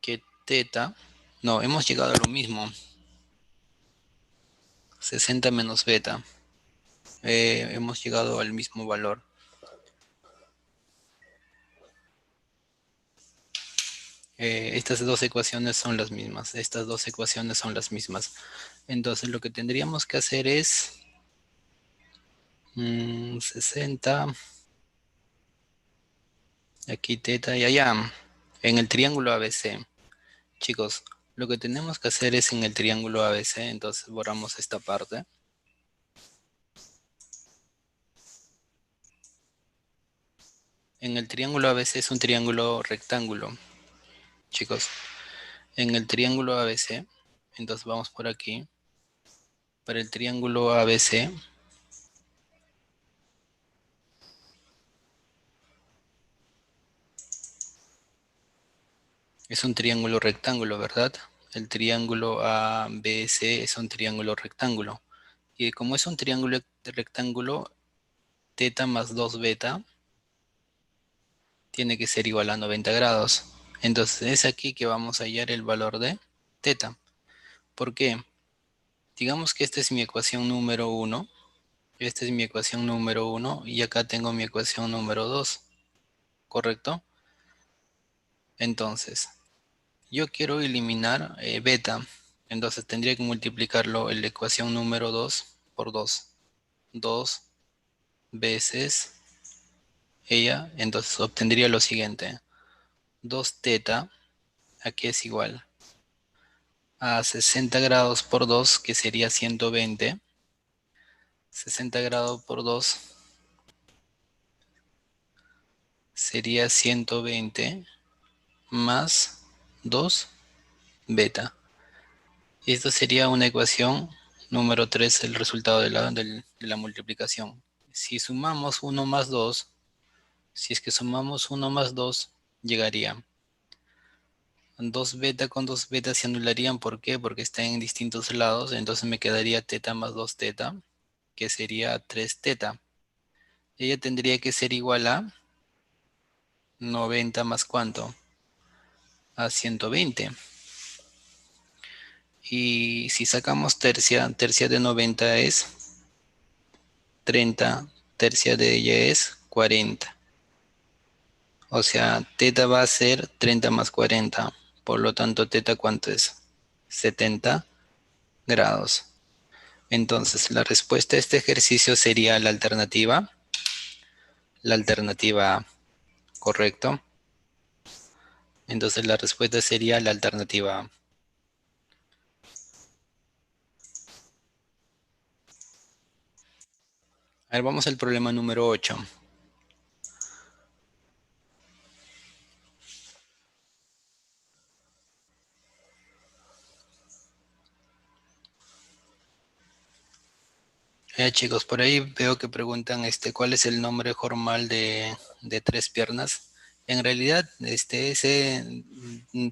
que teta, no, hemos llegado a lo mismo. 60 menos beta. Hemos llegado al mismo valor. Estas dos ecuaciones son las mismas. Estas dos ecuaciones son las mismas. Entonces lo que tendríamos que hacer es 60, aquí teta y allá, en el triángulo ABC. Chicos, lo que tenemos que hacer es en el triángulo ABC, entonces borramos esta parte. En el triángulo ABC es un triángulo rectángulo, chicos. En el triángulo ABC, entonces vamos por aquí. Para el triángulo ABC, es un triángulo rectángulo, ¿verdad? El triángulo ABC es un triángulo rectángulo. Y como es un triángulo rectángulo, teta más 2 beta tiene que ser igual a 90 grados. Entonces es aquí que vamos a hallar el valor de teta. ¿Por qué? Digamos que esta es mi ecuación número 1 Esta es mi ecuación número 1 y acá tengo mi ecuación número 2, ¿correcto? Entonces, yo quiero eliminar beta, entonces tendría que multiplicarlo en la ecuación número 2 por 2. 2 veces ella, entonces obtendría lo siguiente. 2 teta, aquí es igual a 60 grados por 2, que sería 120. 60 grados por 2 sería 120 más 2 beta. Y esto sería una ecuación número 3, el resultado de la multiplicación. Si sumamos 1 más 2, si es que sumamos 1 más 2, llegaría 2 beta con 2 beta se anularían. ¿Por qué? Porque están en distintos lados. Entonces me quedaría teta más 2 teta, que sería 3 teta. Ella tendría que ser igual a 90 más ¿cuánto? A 120. Y si sacamos tercia, tercia de 90 es 30, tercia de ella es 40. O sea, teta va a ser 30 más 40. Por lo tanto, teta, ¿cuánto es? 70 grados. Entonces, la respuesta a este ejercicio sería la alternativa. La alternativa A, ¿correcto? Entonces, la respuesta sería la alternativa A. A ver, vamos al problema número 8. Chicos, por ahí veo que preguntan ¿cuál es el nombre formal de tres piernas? En realidad, ese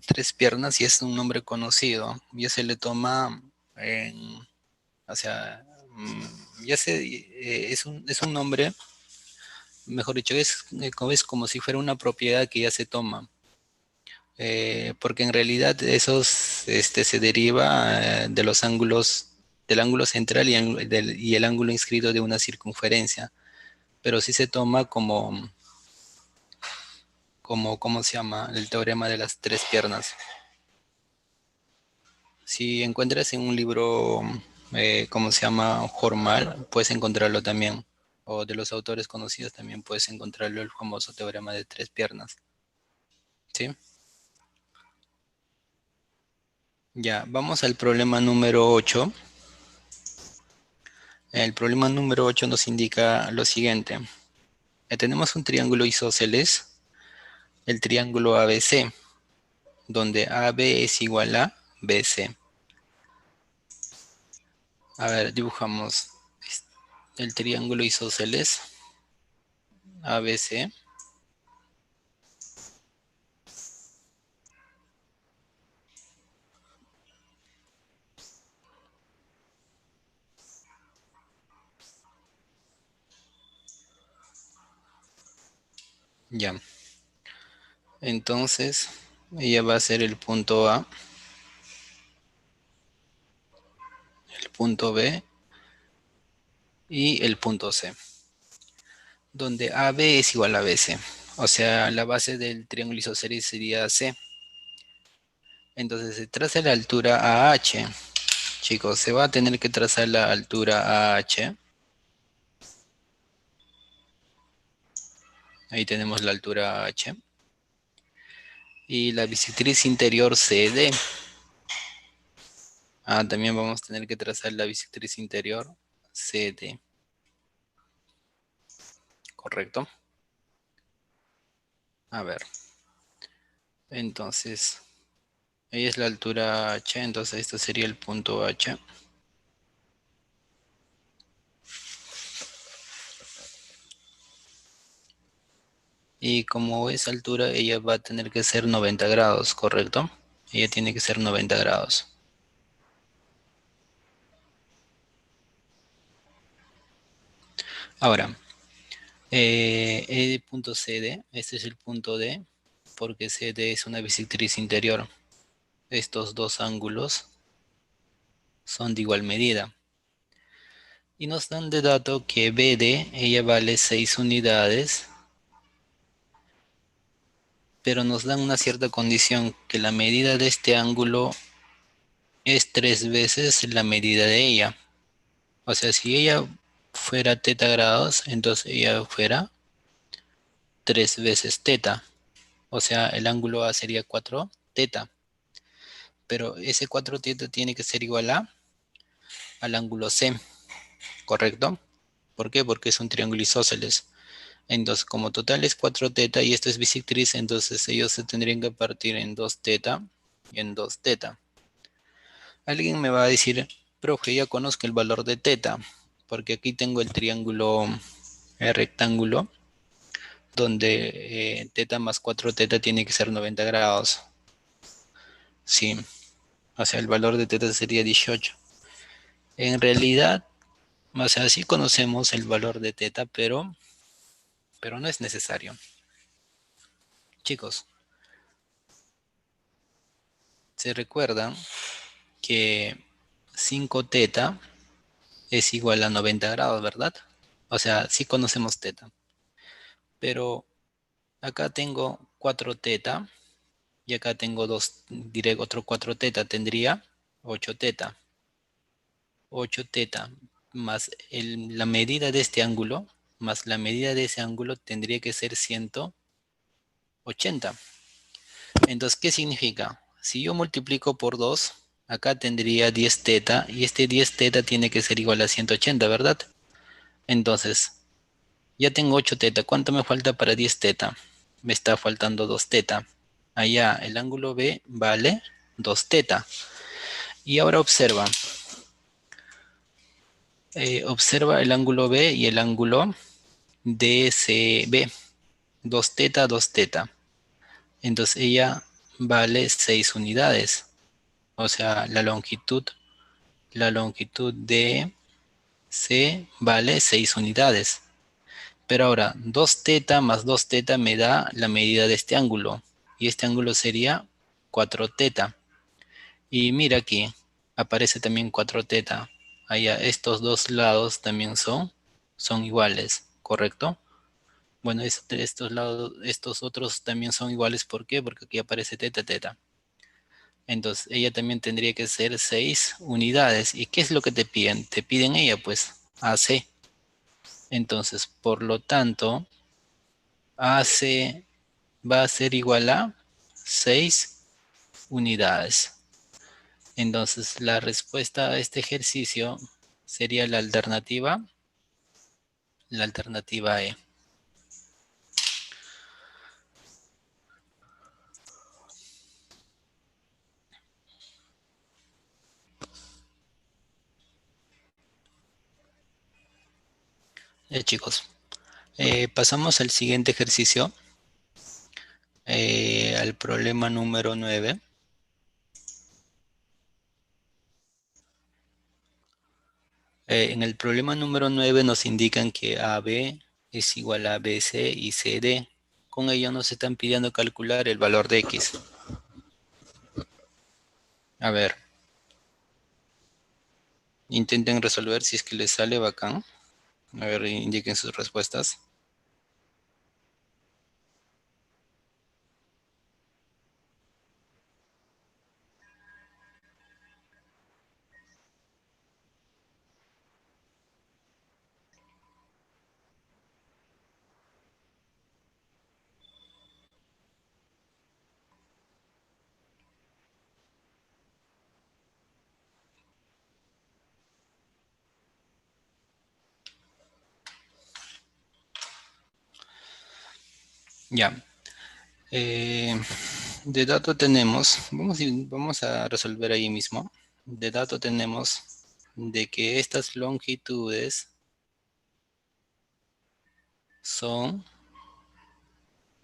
tres piernas ya es un nombre conocido, ya se le toma en, o sea, ya se, es un nombre, mejor dicho, es como si fuera una propiedad que ya se toma. Porque en realidad se deriva de los ángulos, del ángulo central y el ángulo inscrito de una circunferencia, pero sí se toma ¿cómo se llama? El teorema de las tres piernas. Si encuentras en un libro, ¿cómo se llama? Formal, puedes encontrarlo también. O de los autores conocidos también puedes encontrarlo, el famoso teorema de tres piernas. ¿Sí? Ya, vamos al problema número 8. El problema número 8 nos indica lo siguiente. Tenemos un triángulo isósceles, el triángulo ABC, donde AB es igual a BC. A ver, dibujamos el triángulo isósceles ABC. Ya. Entonces, ella va a ser el punto A, el punto B y el punto C, donde AB es igual a BC. O sea, la base del triángulo isósceles sería C. Entonces se traza la altura AH. Chicos, se va a tener que trazar la altura AH. Ahí tenemos la altura AH. Y la bisectriz interior CD. También vamos a tener que trazar la bisectriz interior CD. ¿Correcto? A ver. Entonces, ahí es la altura H. Entonces, esto sería el punto H. Y como es altura, ella va a tener que ser 90 grados, ¿correcto? Ella tiene que ser 90 grados. Ahora, el punto CD, este es el punto D, porque CD es una bisectriz interior. Estos dos ángulos son de igual medida. Y nos dan de dato que BD, ella vale 6 unidades, pero nos dan una cierta condición, que la medida de este ángulo es 3 veces la medida de ella. O sea, si ella fuera teta grados, entonces ella fuera 3 veces teta. O sea, el ángulo A sería 4 teta. Pero ese 4 teta tiene que ser igual al ángulo C, ¿correcto? ¿Por qué? Porque es un triángulo isósceles. Entonces, como total es 4 teta y esto es bisectriz, entonces ellos se tendrían que partir en 2 teta y en 2 teta. Alguien me va a decir, profe, ya conozco el valor de teta, porque aquí tengo el triángulo rectángulo, donde teta más 4 teta tiene que ser 90 grados. Sí, o sea, el valor de teta sería 18. En realidad, o sea, sí conocemos el valor de teta, pero no es necesario. Chicos, se recuerdan que 5 teta es igual a 90 grados, ¿verdad? O sea, sí conocemos teta, pero acá tengo 4 teta y acá tengo dos, diré otro 4 teta, tendría 8 teta. 8 teta más la medida de este ángulo, más la medida de ese ángulo tendría que ser 180. Entonces, ¿qué significa? Si yo multiplico por 2, acá tendría 10 teta y este 10 teta tiene que ser igual a 180, ¿verdad? Entonces, ya tengo 8 teta. ¿Cuánto me falta para 10 teta? Me está faltando 2 teta. Allá el ángulo B vale 2 teta. Y ahora observa. Observa el ángulo B y el ángulo DCB. 2 teta, 2 teta. Entonces ella vale 6 unidades. O sea, la longitud de C vale 6 unidades. Pero ahora, 2 teta más 2 teta me da la medida de este ángulo. Y este ángulo sería 4 teta. Y mira aquí, aparece también 4 teta. Allá, estos dos lados también son iguales, ¿correcto? Bueno, estos lados, estos otros también son iguales. ¿Por qué? Porque aquí aparece teta, teta. Entonces, ella también tendría que ser 6 unidades. ¿Y qué es lo que te piden? Te piden ella, pues, AC. Entonces, por lo tanto, AC va a ser igual a 6 unidades. Entonces, la respuesta a este ejercicio sería la alternativa E. Chicos, pasamos al siguiente ejercicio, al problema número 9. En el problema número 9 nos indican que AB es igual a BC y CD. Con ello nos están pidiendo calcular el valor de X. A ver, intenten resolver si es que les sale bacán. A ver, indiquen sus respuestas. Ya. De dato tenemos, vamos a resolver ahí mismo. De dato tenemos de que estas longitudes son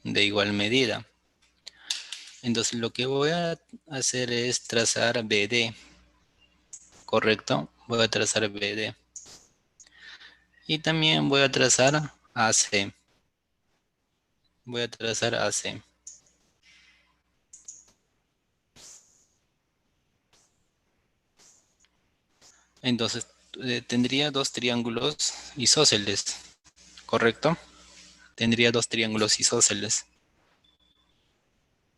de igual medida. Entonces lo que voy a hacer es trazar BD, ¿correcto? Voy a trazar BD. Y también voy a trazar AC. Voy a trazar AC. Entonces tendría dos triángulos isósceles, ¿correcto? Tendría dos triángulos isósceles.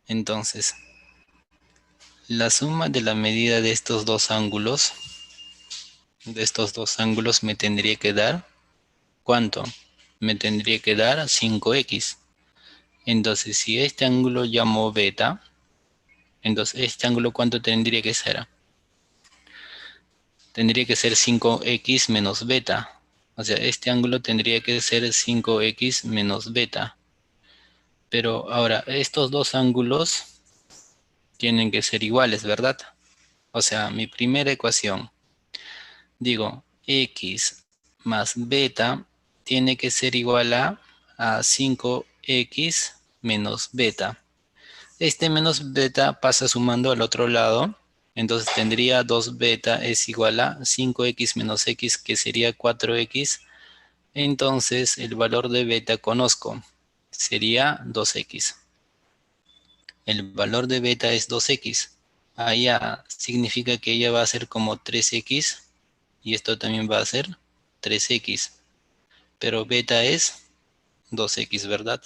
Entonces, la suma de la medida de estos dos ángulos me tendría que dar, ¿cuánto? Me tendría que dar 5x. Entonces, si este ángulo llamo beta, entonces este ángulo ¿cuánto tendría que ser? Tendría que ser 5x menos beta. O sea, este ángulo tendría que ser 5x menos beta. Pero ahora, estos dos ángulos tienen que ser iguales, ¿verdad? O sea, mi primera ecuación, digo, x más beta tiene que ser igual a 5x menos beta. Este menos beta pasa sumando al otro lado, entonces tendría 2 beta es igual a 5x menos x, que sería 4x. Entonces el valor de beta conozco, sería 2x. El valor de beta es 2x. Allá significa que ella va a ser como 3x y esto también va a ser 3x. Pero beta es 2x, ¿verdad?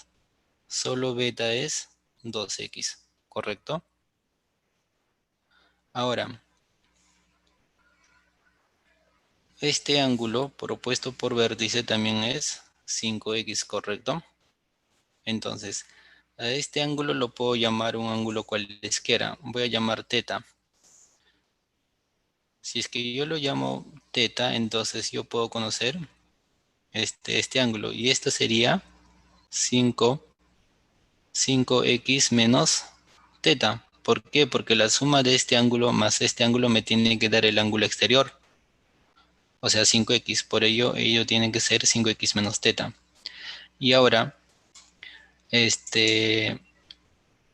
Solo beta es 2x, ¿correcto? Ahora, este ángulo propuesto por vértice también es 5x, ¿correcto? Entonces, a este ángulo lo puedo llamar un ángulo cualesquiera. Voy a llamar teta. Si es que yo lo llamo teta, entonces yo puedo conocer este ángulo. Y esto sería 5x menos teta. ¿Por qué? Porque la suma de este ángulo más este ángulo me tiene que dar el ángulo exterior. O sea, 5x. Por ello tiene que ser 5x menos teta. Y ahora, este,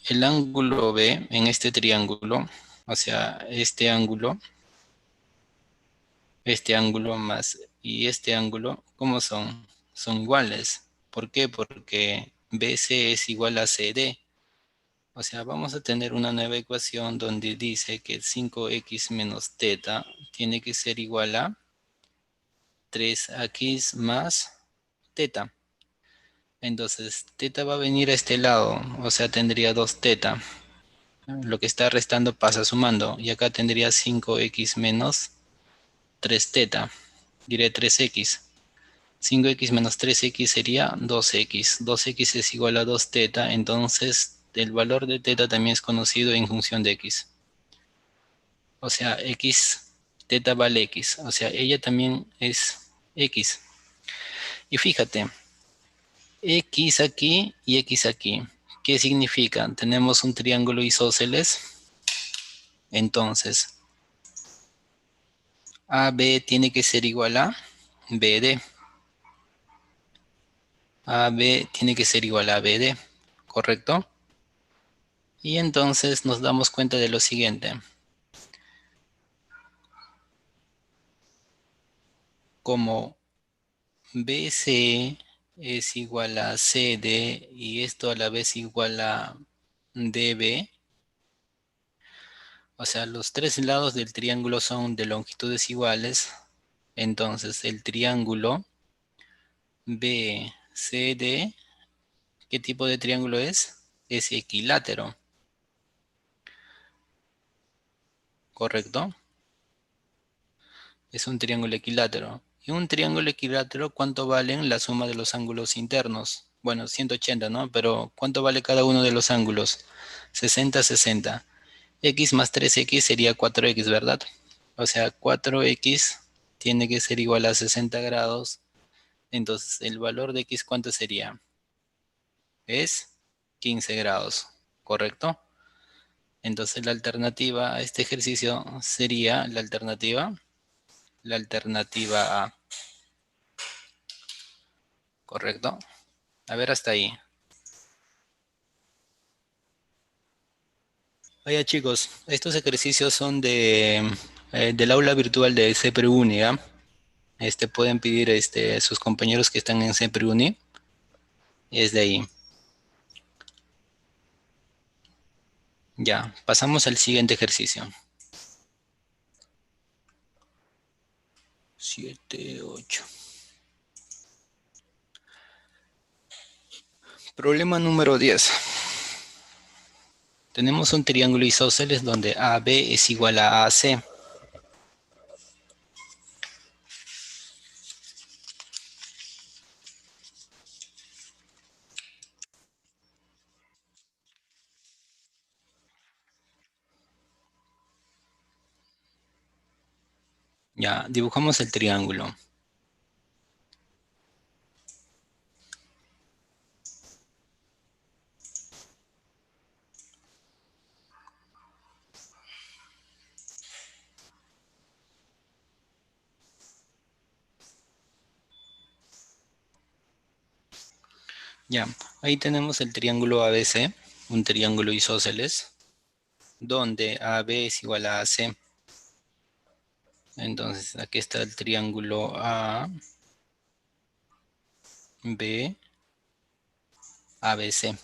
el ángulo B en este triángulo, o sea, este ángulo más y este ángulo, ¿cómo son? Son iguales. ¿Por qué? Porque BC es igual a CD. O sea, vamos a tener una nueva ecuación donde dice que 5x menos teta tiene que ser igual a 3x más teta. Entonces, teta va a venir a este lado, o sea, tendría 2 teta. Lo que está restando pasa sumando. Y acá tendría 5x menos 3 teta. Diré 3x. 5x menos 3x sería 2x. 2x es igual a 2 teta. Entonces, el valor de teta también es conocido en función de x. O sea, x, teta vale x. O sea, ella también es x. Y fíjate, x aquí y x aquí. ¿Qué significa? Tenemos un triángulo isósceles. Entonces, AB tiene que ser igual a BD. AB tiene que ser igual a BD, ¿correcto? Y entonces nos damos cuenta de lo siguiente. Como BC es igual a CD y esto a la vez igual a DB, o sea, los tres lados del triángulo son de longitudes iguales, entonces el triángulo BCD, ¿qué tipo de triángulo es? Es equilátero, ¿correcto? Es un triángulo equilátero. ¿Y un triángulo equilátero cuánto valen la suma de los ángulos internos? Bueno, 180, ¿no? Pero ¿cuánto vale cada uno de los ángulos? 60, 60. X más 3x sería 4x, ¿verdad? O sea, 4x tiene que ser igual a 60 grados. Entonces, el valor de x, ¿cuánto sería? Es 15 grados, ¿correcto? Entonces, la alternativa a este ejercicio sería la alternativa A, ¿correcto? A ver, hasta ahí. Oye, chicos, estos ejercicios son del aula virtual de CPRUNI, ¿ah? Pueden pedir sus compañeros que están en CPRUNI. Es de ahí. Ya, pasamos al siguiente ejercicio. 7, 8. Problema número 10. Tenemos un triángulo isósceles donde AB es igual a AC. Ya, dibujamos el triángulo. Ya, ahí tenemos el triángulo ABC, un triángulo isósceles, donde AB es igual a AC. Entonces, aquí está el triángulo A, B, ABC,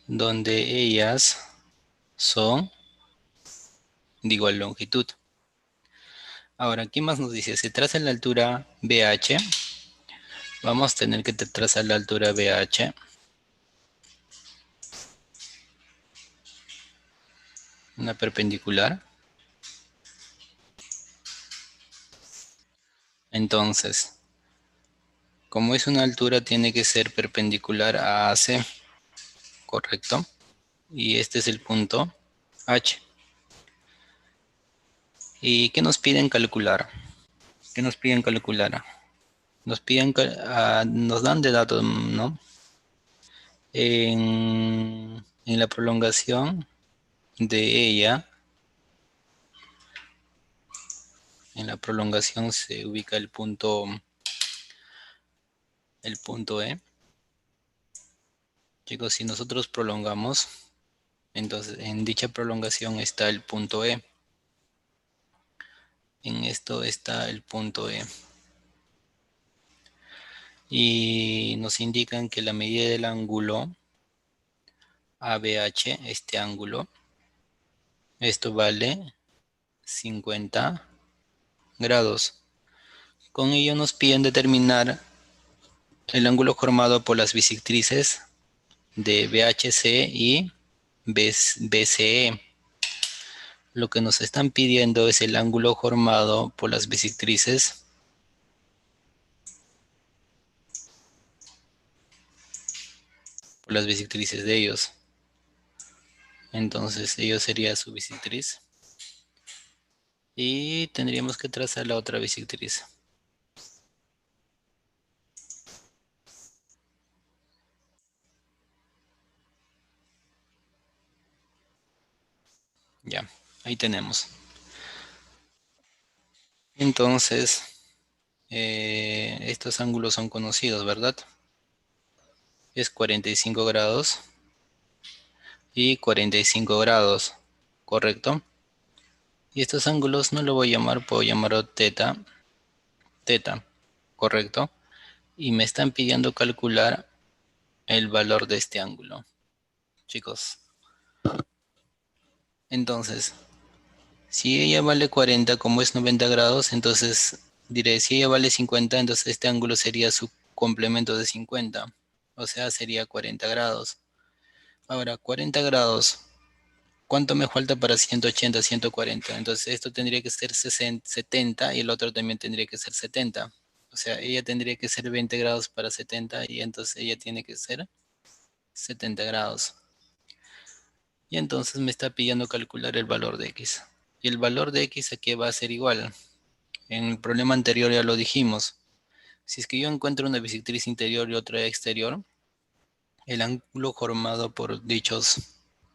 donde ellas son de igual longitud. Ahora, ¿qué más nos dice? Se traza la altura BH. Vamos a tener que trazar la altura BH. Una perpendicular. Entonces, como es una altura, tiene que ser perpendicular a AC, ¿correcto? Y este es el punto H. ¿Y qué nos piden calcular? ¿Qué nos piden calcular? Nos piden, nos dan de datos, ¿no? En la prolongación de ella, en la prolongación se ubica el punto E. Chicos, si nosotros prolongamos, entonces en dicha prolongación está el punto E. En esto está el punto E. Y nos indican que la medida del ángulo ABH, este ángulo, esto vale 50 grados. Con ello nos piden determinar el ángulo formado por las bisectrices de BHC y BCE. Lo que nos están pidiendo es el ángulo formado por las bisectrices de ellos. Entonces ellos sería su bisectriz. Y tendríamos que trazar la otra bisectriz. Ya, ahí tenemos. Entonces, estos ángulos son conocidos, ¿verdad? Es 45 grados y 45 grados, ¿correcto? Y estos ángulos no lo voy a llamar, puedo llamarlo teta, teta, ¿correcto? Y me están pidiendo calcular el valor de este ángulo, chicos. Entonces, si ella vale 40, como es 90 grados, entonces diré, si ella vale 50, entonces este ángulo sería su complemento de 50. O sea, sería 40 grados. Ahora, 40 grados, ¿cuánto me falta para 180, 140? Entonces esto tendría que ser 70 y el otro también tendría que ser 70. O sea, ella tendría que ser 20 grados para 70 y entonces ella tiene que ser 70 grados. Y entonces me está pidiendo calcular el valor de x. Y el valor de x aquí va a ser igual. En el problema anterior ya lo dijimos. Si es que yo encuentro una bisectriz interior y otra exterior, el ángulo formado por dichos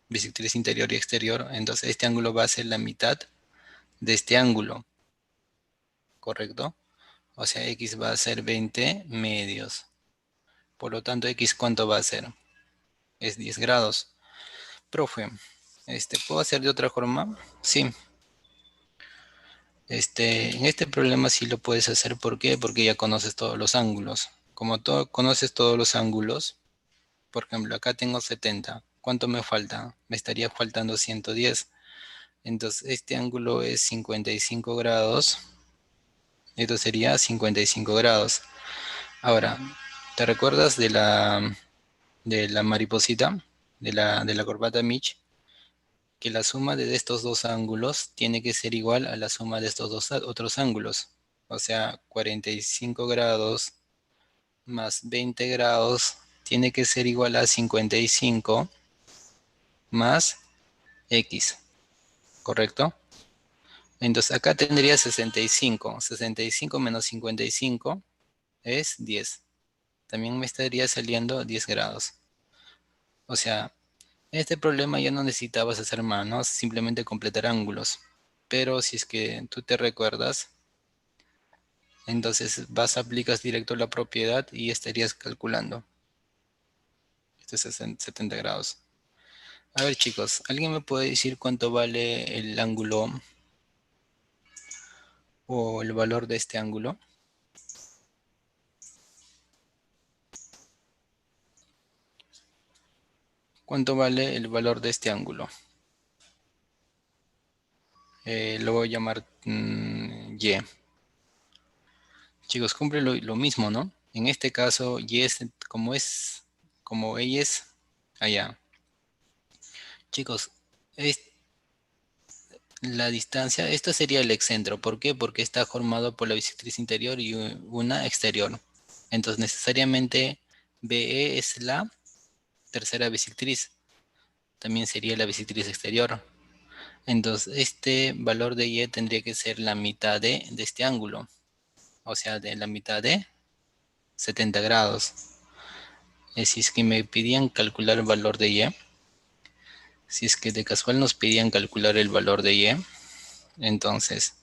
bisectriz interior y exterior, entonces este ángulo va a ser la mitad de este ángulo, ¿correcto? O sea, x va a ser 20 medios. Por lo tanto, x ¿cuánto va a ser? Es 10 grados. Profe, ¿puedo hacer de otra forma? Sí. En este problema sí lo puedes hacer. ¿Por qué? Porque ya conoces todos los ángulos. Como conoces todos los ángulos, por ejemplo, acá tengo 70. ¿Cuánto me falta? Me estaría faltando 110. Entonces, este ángulo es 55 grados Esto sería 55 grados. Ahora, ¿te recuerdas de la mariposita, de la corbata Mitch? Que la suma de estos dos ángulos tiene que ser igual a la suma de estos dos otros ángulos. O sea, 45 grados más 20 grados tiene que ser igual a 55 más X, ¿correcto? Entonces acá tendría 65. 65 menos 55 es 10. También me estaría saliendo 10 grados. O sea, este problema ya no necesitabas hacer manos, simplemente completar ángulos. Pero si es que tú te recuerdas, entonces aplicas directo la propiedad y estarías calculando. Este es 70 grados. A ver chicos, ¿alguien me puede decir cuánto vale el ángulo o el valor de este ángulo? ¿Cuánto vale el valor de este ángulo? Lo voy a llamar Y. Chicos, cumple lo mismo, ¿no? En este caso, Y como ella es allá. Chicos, es la distancia, esto sería el excentro. ¿Por qué? Porque está formado por la bisectriz interior y una exterior. Entonces, necesariamente BE es la tercera bisectriz. También sería la bisectriz exterior. Entonces, este valor de Y tendría que ser la mitad de este ángulo. O sea, de la mitad de 70 grados. Si es que me pedían calcular el valor de Y, si es que de casual nos pedían calcular el valor de Y, entonces,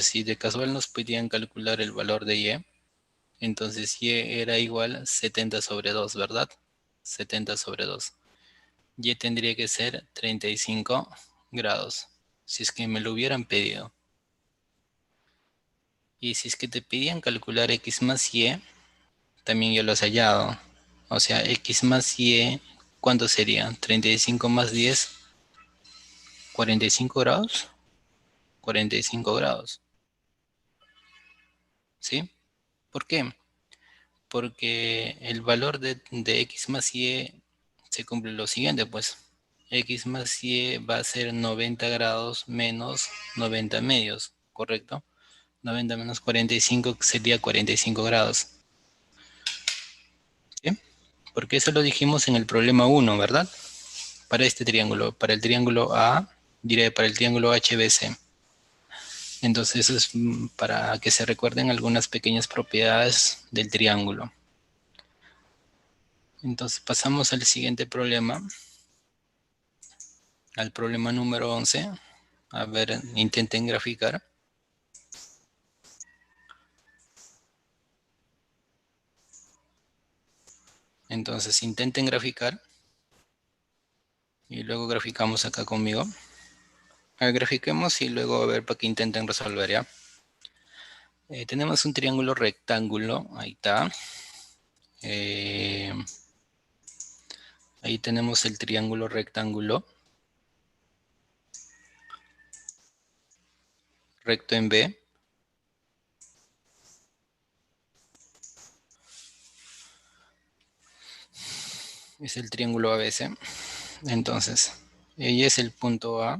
si de casual nos pedían calcular el valor de Y, entonces Y era igual a 70 sobre 2, ¿verdad? 70 sobre 2. Y tendría que ser 35 grados, si es que me lo hubieran pedido. Y si es que te pedían calcular X más Y, también yo lo has hallado. O sea, X más Y, ¿cuánto sería? 35 más 10, 45 grados. 45 grados, ¿sí? ¿Por qué? Porque el valor de X más Y se cumple lo siguiente, pues. X más Y va a ser 90 grados menos 90 medios, ¿correcto? 90 menos 45 sería 45 grados, ¿sí? Porque eso lo dijimos en el problema 1, ¿verdad? Para este triángulo, para el triángulo A, diré para el triángulo HBC. Entonces eso es para que se recuerden algunas pequeñas propiedades del triángulo. Entonces pasamos al siguiente problema, al problema número 11. A ver, intenten graficar. Entonces intenten graficar y luego graficamos acá conmigo. Grafiquemos y luego a ver para que intenten resolver, ¿ya? Tenemos un triángulo rectángulo, ahí está. Eh, Ahí tenemos el triángulo rectángulo, recto en B. Es el triángulo ABC. Entonces, y es el punto A,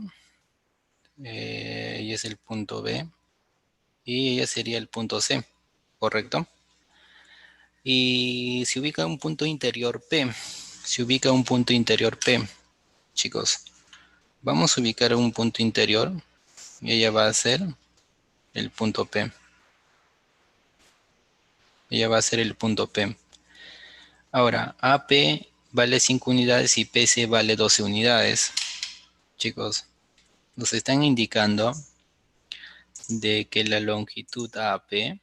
y es el punto B, y ella sería el punto C, ¿correcto? Y se ubica un punto interior P. Se ubica un punto interior P, chicos. Vamos a ubicar un punto interior y ella va a ser el punto P. Ella va a ser el punto P. Ahora, AP vale 5 unidades y PC vale 12 unidades. Chicos, nos están indicando de que la longitud AP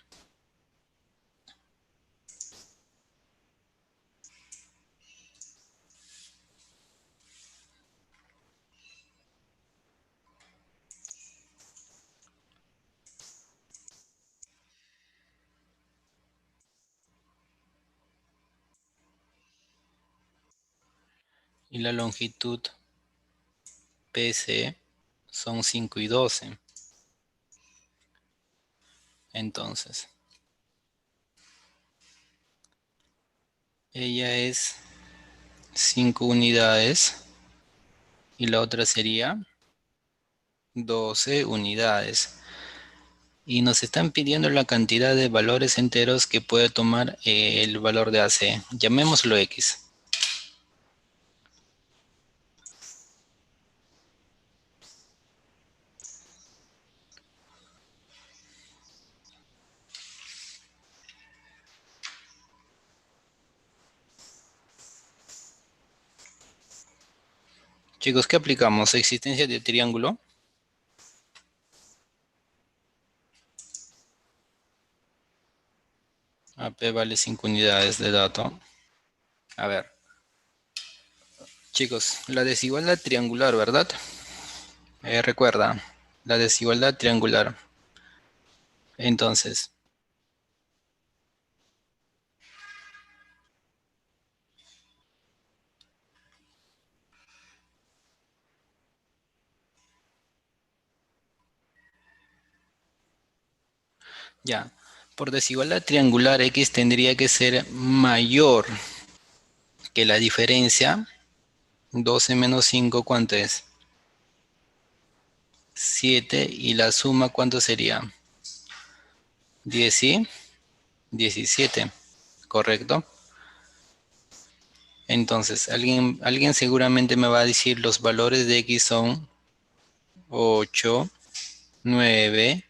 y la longitud PC son 5 y 12. Entonces, ella es 5 unidades y la otra sería 12 unidades. Y nos están pidiendo la cantidad de valores enteros que puede tomar el valor de AC. Llamémoslo X. Chicos, ¿qué aplicamos? Existencia de triángulo. AP vale 5 unidades de dato. A ver, chicos, la desigualdad triangular, ¿verdad? Recuerda, la desigualdad triangular. Entonces, ya, por desigualdad triangular X tendría que ser mayor que la diferencia. 12 menos 5, ¿cuánto es? 7, y la suma, ¿cuánto sería? 10 y 17, ¿correcto? Entonces, alguien seguramente me va a decir los valores de X son 8, 9,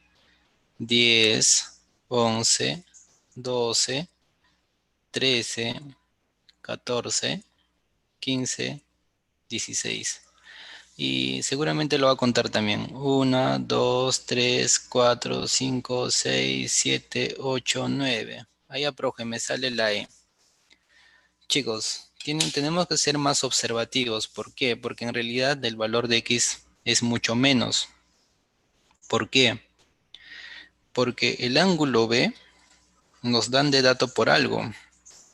10, 11, 12, 13, 14, 15, 16. Y seguramente lo va a contar también. 1, 2, 3, 4, 5, 6, 7, 8, 9. Ahí aproje, me sale la E. Chicos, tenemos que ser más observativos. ¿Por qué? Porque en realidad el valor de X es mucho menos. ¿Por qué? Porque el ángulo B nos dan de dato por algo.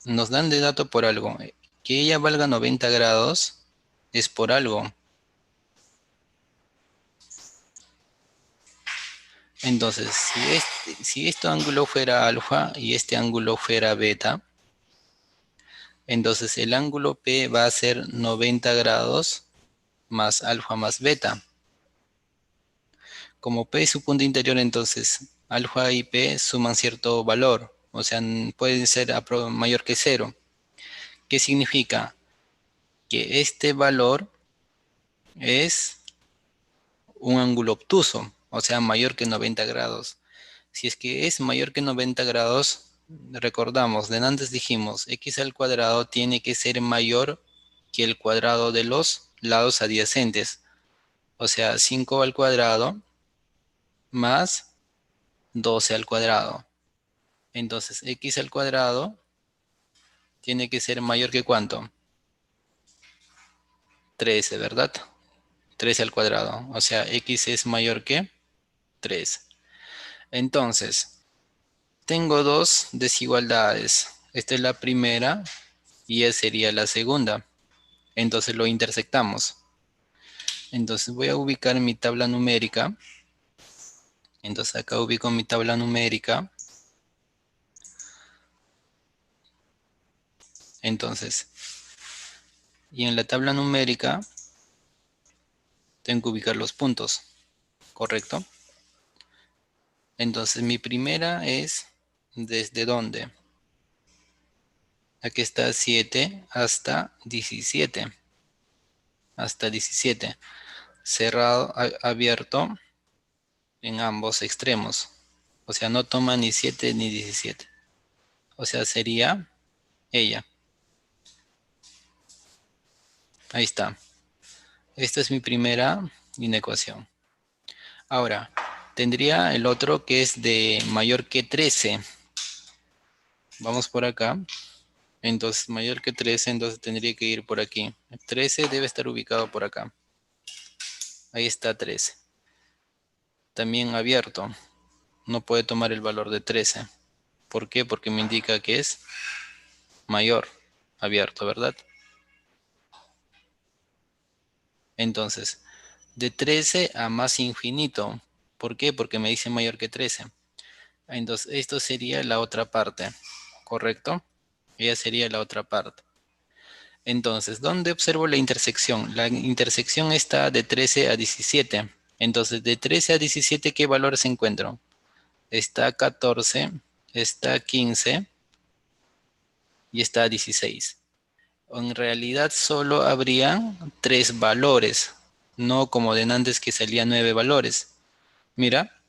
Nos dan de dato por algo. Que ella valga 90 grados es por algo. Entonces, si este ángulo fuera alfa y este ángulo fuera beta, entonces el ángulo P va a ser 90 grados más alfa más beta. Como P es su punto interior, entonces alfa y P suman cierto valor, o sea, pueden ser mayor que cero. ¿Qué significa? Que este valor es un ángulo obtuso, o sea, mayor que 90 grados. Si es que es mayor que 90 grados, recordamos, de antes dijimos, x al cuadrado tiene que ser mayor que el cuadrado de los lados adyacentes. O sea, 5 al cuadrado más 12 al cuadrado. Entonces, x al cuadrado tiene que ser mayor que ¿cuánto? 13, ¿verdad? 13 al cuadrado. O sea, x es mayor que 3. Entonces, tengo dos desigualdades. Esta es la primera y esa sería la segunda. Entonces lo intersectamos. Entonces voy a ubicar mi tabla numérica. Entonces acá ubico mi tabla numérica. Entonces, y en la tabla numérica tengo que ubicar los puntos, ¿correcto? Entonces mi primera es ¿desde dónde? Aquí está 7 hasta 17. Hasta 17. Cerrado, abierto en ambos extremos. O sea, no toma ni 7 ni 17. O sea, sería ella. Ahí está. Esta es mi primera inecuación. Ahora, tendría el otro que es de mayor que 13. Vamos por acá. Entonces, mayor que 13, entonces tendría que ir por aquí. 13 debe estar ubicado por acá. Ahí está 13. También abierto. No puede tomar el valor de 13. ¿Por qué? Porque me indica que es mayor. Abierto, ¿verdad? Entonces, de 13 a más infinito. ¿Por qué? Porque me dice mayor que 13. Entonces, esto sería la otra parte, ¿correcto? Ella sería la otra parte. Entonces, ¿dónde observo la intersección? La intersección está de 13 a 17. Entonces, de 13 a 17, ¿qué valores encuentro? Está 14, está 15 y está 16. En realidad solo habría 3 valores, no como de antes que salía 9 valores. Mira,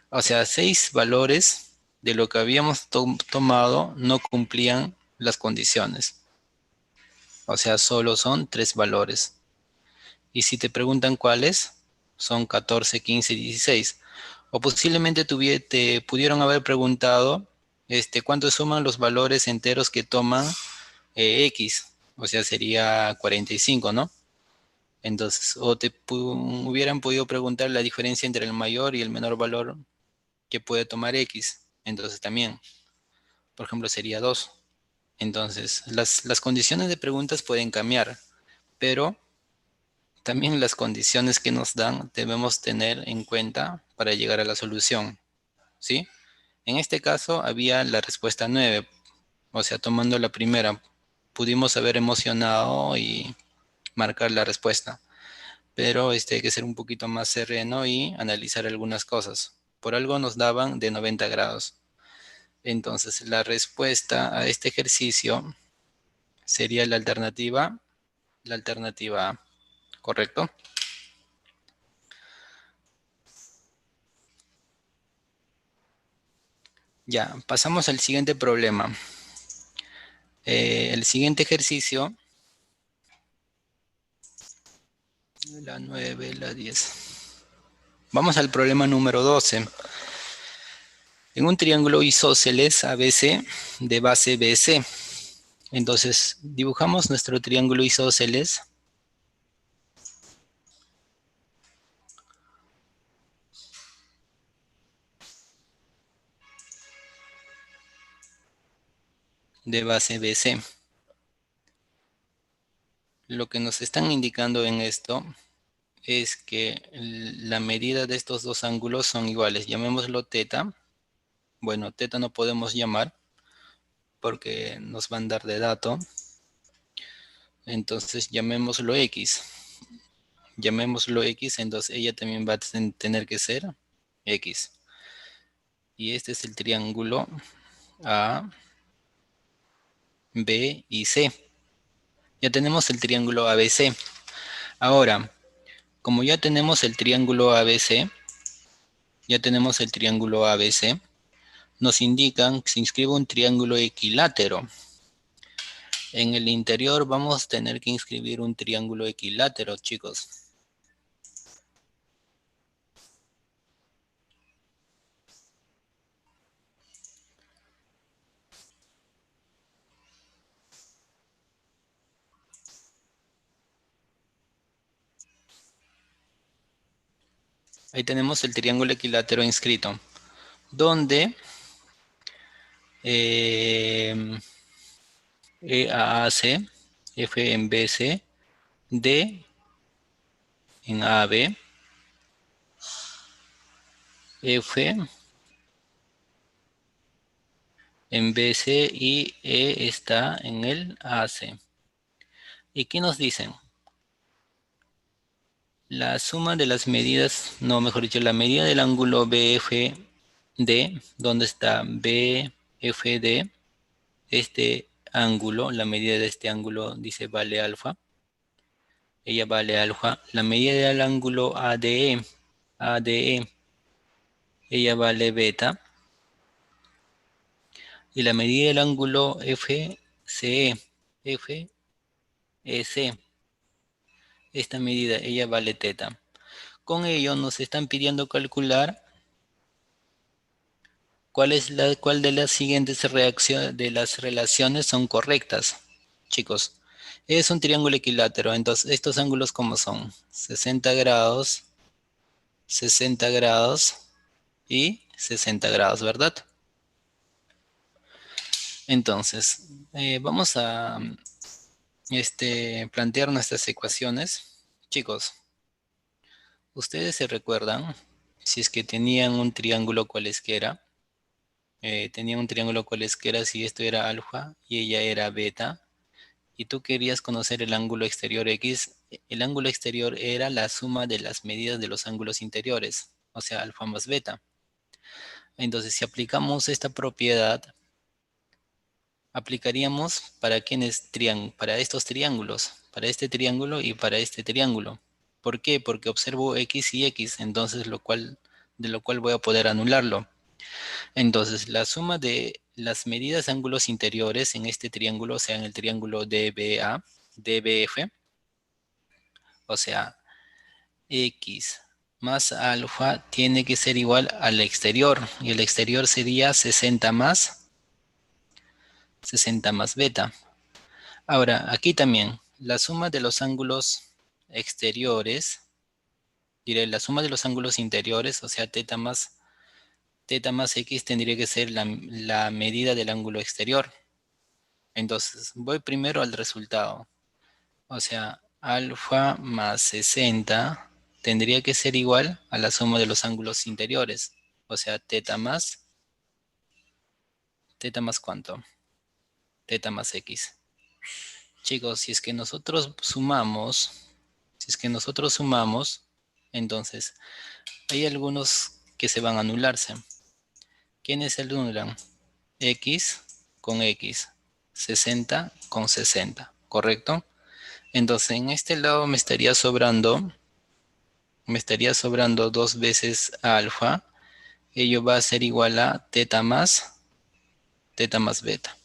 o sea, 6 valores de lo que habíamos tomado no cumplían las condiciones. O sea, solo son 3 valores. Y si te preguntan cuáles, son 14, 15 y 16. O posiblemente te pudieron haber preguntado cuánto suman los valores enteros que toman X. O sea, sería 45, ¿no? Entonces, o hubieran podido preguntar la diferencia entre el mayor y el menor valor que puede tomar X. Entonces también, por ejemplo, sería 2. Entonces, las condiciones de preguntas pueden cambiar, pero también las condiciones que nos dan debemos tener en cuenta para llegar a la solución, ¿sí? En este caso había la respuesta 9, o sea, tomando la primera, pudimos haber emocionado y marcar la respuesta, pero hay que ser un poquito más sereno y analizar algunas cosas. Por algo nos daban de 90 grados. Entonces, la respuesta a este ejercicio sería la alternativa A, ¿correcto? Ya, pasamos al siguiente problema. El siguiente ejercicio, la 9, la 10. Vamos al problema número 12. En un triángulo isósceles ABC de base BC. Entonces, dibujamos nuestro triángulo isósceles de base BC. Lo que nos están indicando en esto es que la medida de estos dos ángulos son iguales. Llamémoslo teta. Bueno, teta no podemos llamar porque nos van a dar de dato. Entonces llamémoslo X. Llamémoslo X, entonces ella también va a tener que ser X. Y este es el triángulo A, B y C. Ya tenemos el triángulo ABC. Ahora, como ya tenemos el triángulo ABC, nos indican que se inscribe un triángulo equilátero. En el interior vamos a tener que inscribir un triángulo equilátero, chicos. Ahí tenemos el triángulo equilátero inscrito, donde EAC, F en BC, D en AB, F en BC y E está en el AC. ¿Y qué nos dicen? La suma de las medidas, no, mejor dicho, la medida del ángulo BFD, ¿dónde está BFD? Este ángulo, la medida de este ángulo dice vale alfa. Ella vale alfa. La medida del ángulo ADE, ella vale beta. Y la medida del ángulo FCE, esta medida, ella vale teta. Con ello nos están pidiendo calcular cuál de las siguientes reacciones de las relaciones son correctas. Chicos, es un triángulo equilátero, entonces estos ángulos ¿cómo son? 60 grados, 60 grados y 60 grados, ¿verdad? Entonces, vamos a plantear nuestras ecuaciones Chicos, ¿ustedes se recuerdan si es que tenían un triángulo cualesquiera? Tenían un triángulo cualesquiera si esto era alfa y ella era beta, y tú querías conocer el ángulo exterior X. El ángulo exterior era la suma de las medidas de los ángulos interiores, o sea, alfa más beta. Entonces, si aplicamos esta propiedad, aplicaríamos para para estos triángulos, para este triángulo y para este triángulo. ¿Por qué? Porque observo X y X, entonces de lo cual voy a poder anularlo. Entonces, la suma de las medidas de ángulos interiores en este triángulo, o sea, en el triángulo DBA, DBF, o sea, X más alfa tiene que ser igual al exterior, y el exterior sería 60 más beta. Ahora, aquí también, la suma de los ángulos exteriores, diré, la suma de los ángulos interiores, o sea, teta más X tendría que ser la medida del ángulo exterior. Entonces, voy primero al resultado. O sea, alfa más 60 tendría que ser igual a la suma de los ángulos interiores. O sea, ¿teta más cuánto? Teta más X. Chicos, si es que nosotros sumamos, entonces hay algunos que se van a anularse. ¿Quiénes se anulan? X con X, 60 con 60, ¿correcto? Entonces en este lado me estaría sobrando dos veces alfa. Ello va a ser igual a teta más beta,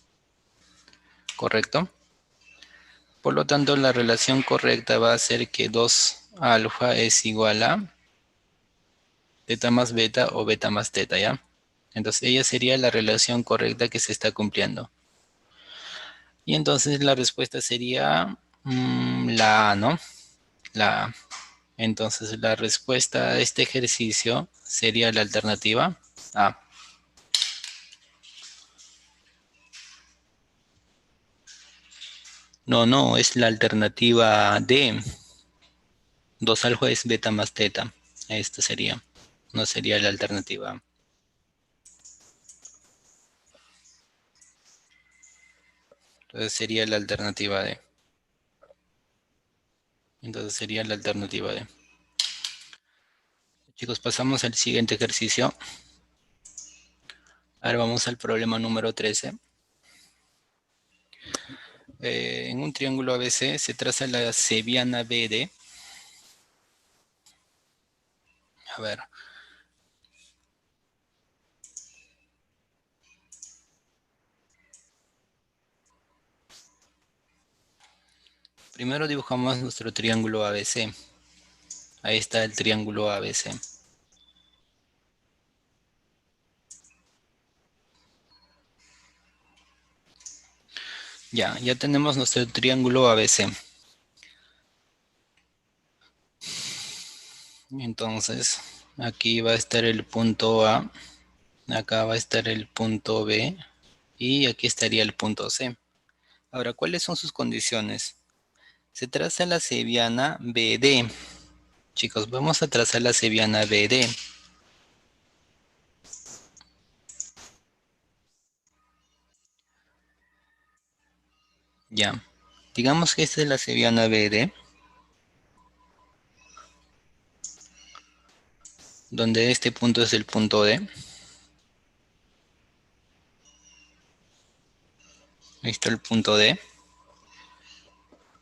¿correcto? Por lo tanto, la relación correcta va a ser que 2 alfa es igual a teta más beta o beta más teta, ¿ya? Entonces, ella sería la relación correcta que se está cumpliendo. Y entonces la respuesta sería la A, ¿no? La A. Entonces, la respuesta a este ejercicio sería la alternativa A. No, no, es la alternativa D. 2 alfa es beta más teta. Esta sería. No sería la alternativa A. Entonces sería la alternativa D. Entonces sería la alternativa D. Chicos, pasamos al siguiente ejercicio. Ahora vamos al problema número 13. En un triángulo ABC se traza la cebiana BD. A ver. Primero dibujamos nuestro triángulo ABC. Ahí está el triángulo ABC. Ya tenemos nuestro triángulo ABC. Entonces, aquí va a estar el punto A, acá va a estar el punto B y aquí estaría el punto C. Ahora, ¿cuáles son sus condiciones? Se traza la cebiana BD. Chicos, vamos a trazar la cebiana BD. Ya. Digamos que esta es la cebiana BD, donde este punto es el punto D. Ahí está el punto D.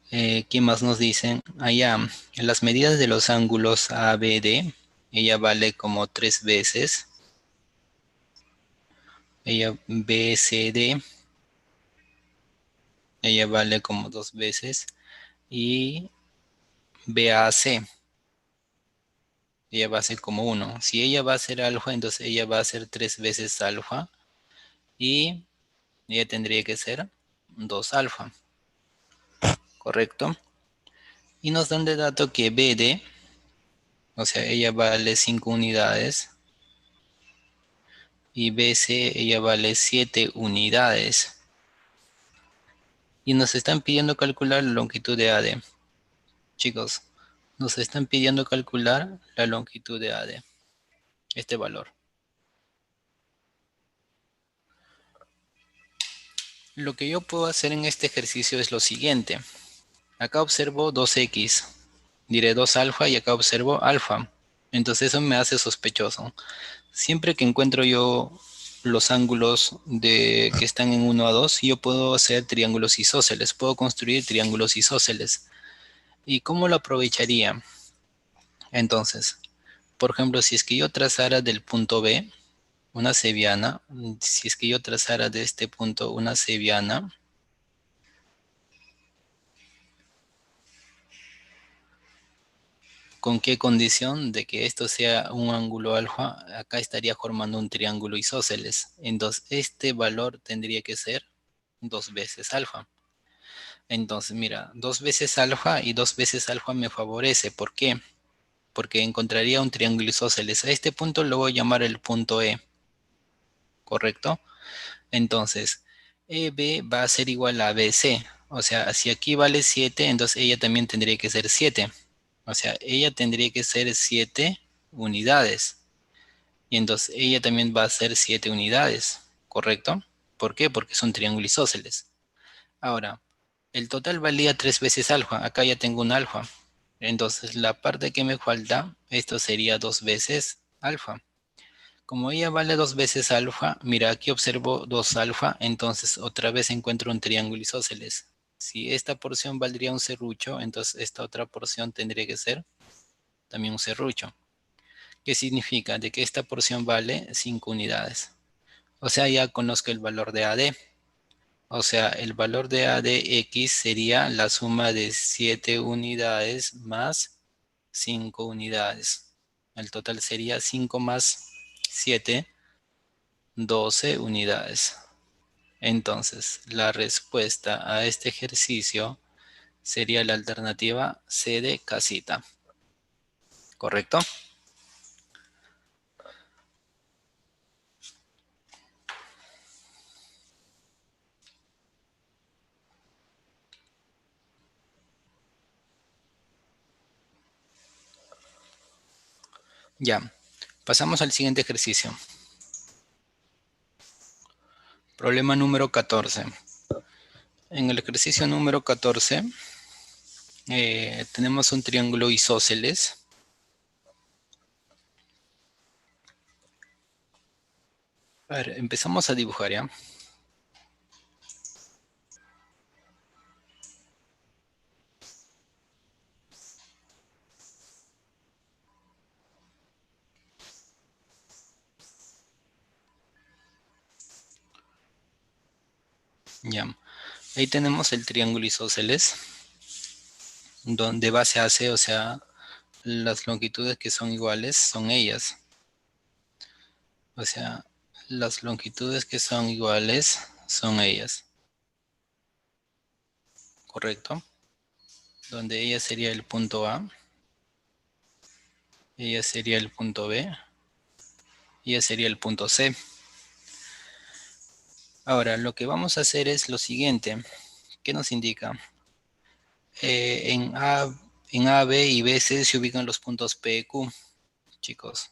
¿Qué más nos dicen? Allá, en las medidas de los ángulos ABD, ella vale como 3 veces. Ella BCD, ella vale como 2 veces. Y BAC, ella va a ser como 1. Si ella va a ser alfa, entonces ella va a ser 3 veces alfa. Y ella tendría que ser 2 alfa, ¿correcto? Y nos dan de dato que BD, o sea, ella vale 5 unidades. Y BC, ella vale 7 unidades. Y nos están pidiendo calcular la longitud de AD. Chicos, Nos están pidiendo calcular la longitud de AD, este valor. Lo que yo puedo hacer en este ejercicio es lo siguiente. Acá observo 2x, diré 2 alfa y acá observo alfa. Entonces eso me hace sospechoso. Siempre que encuentro yo los ángulos que están en 1 a 2, yo puedo hacer triángulos isósceles, puedo construir triángulos isósceles. ¿Y cómo lo aprovecharía? Entonces, por ejemplo, si es que yo trazara del punto B una cebiana, si es que yo trazara de este punto una cebiana, ¿con qué condición? De que esto sea un ángulo alfa, acá estaría formando un triángulo isósceles. Entonces, este valor tendría que ser 2 veces alfa. Entonces, mira, 2 veces alfa y 2 veces alfa me favorece. ¿Por qué? Porque encontraría un triángulo isósceles. A este punto lo voy a llamar el punto E, ¿correcto? Entonces, EB va a ser igual a BC. O sea, si aquí vale 7, entonces ella también tendría que ser 7. O sea, ella tendría que ser 7 unidades. Y entonces ella también va a ser 7 unidades, ¿correcto? ¿Por qué? Porque son triángulos isósceles. Ahora, el total valía 3 veces alfa. Acá ya tengo un alfa. Entonces, la parte que me falta, esto sería 2 veces alfa. Como ella vale 2 veces alfa, mira, aquí observo 2 alfa, entonces otra vez encuentro un triángulo isósceles. Si esta porción valdría un serrucho, entonces esta otra porción tendría que ser también un serrucho. ¿Qué significa? De que esta porción vale 5 unidades. O sea, ya conozco el valor de AD. O sea, el valor de ADX sería la suma de 7 unidades más 5 unidades. El total sería 5 más 7, 12 unidades. Entonces, la respuesta a este ejercicio sería la alternativa C de casita. ¿Correcto? Ya. Pasamos al siguiente ejercicio. Problema número 14. En el ejercicio número 14 tenemos un triángulo isósceles. A ver, empezamos a dibujar ya. Ya. Ahí tenemos el triángulo isósceles, donde base a C, o sea, las longitudes que son iguales son ellas. O sea, las longitudes que son iguales son ellas. ¿Correcto? Donde ella sería el punto A, ella sería el punto B, y ella sería el punto C. Ahora, lo que vamos a hacer es lo siguiente. ¿Qué nos indica? En A, B y B, C se ubican los puntos P y Q, chicos.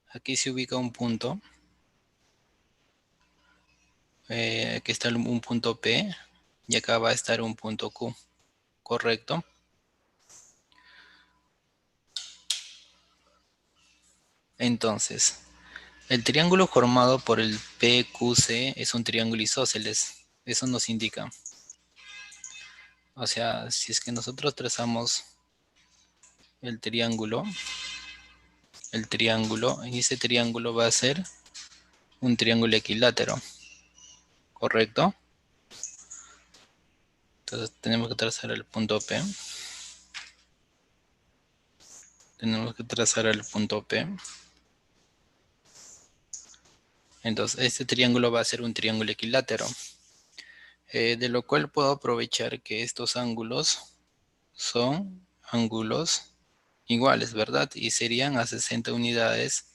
Aquí se ubica un punto. Aquí está un punto P y acá va a estar un punto Q. ¿Correcto? Entonces, el triángulo formado por el PQC es un triángulo isósceles. Eso nos indica. O sea, si es que nosotros trazamos el triángulo, y ese triángulo va a ser un triángulo equilátero, ¿correcto? Entonces tenemos que trazar el punto P. Tenemos que trazar el punto P. Entonces este triángulo va a ser un triángulo equilátero, de lo cual puedo aprovechar que estos ángulos son ángulos iguales, ¿verdad? Y serían a 60 unidades,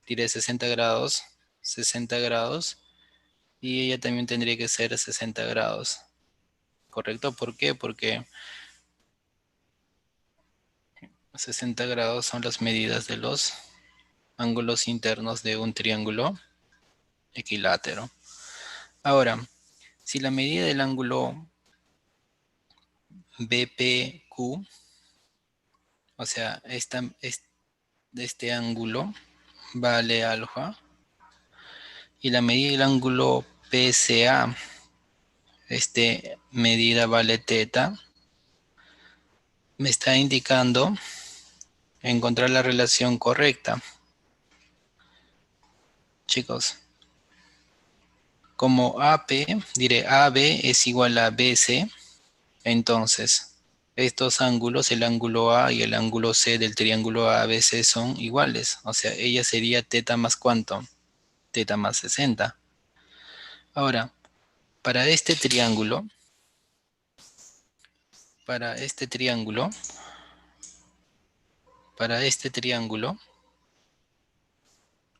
tiré 60 grados, y ella también tendría que ser 60 grados, ¿correcto? ¿Por qué? Porque 60 grados son las medidas de los ángulos internos de un triángulo equilátero. Ahora, si la medida del ángulo BPQ, o sea, este ángulo vale alfa, y la medida del ángulo PCA, medida vale teta, me está indicando encontrar la relación correcta. Chicos, como AP, diré AB es igual a BC, entonces estos ángulos, el ángulo A y el ángulo C del triángulo ABC son iguales. O sea, ella sería teta más ¿cuánto? Teta más 60. Ahora, para este triángulo, para este triángulo, para este triángulo,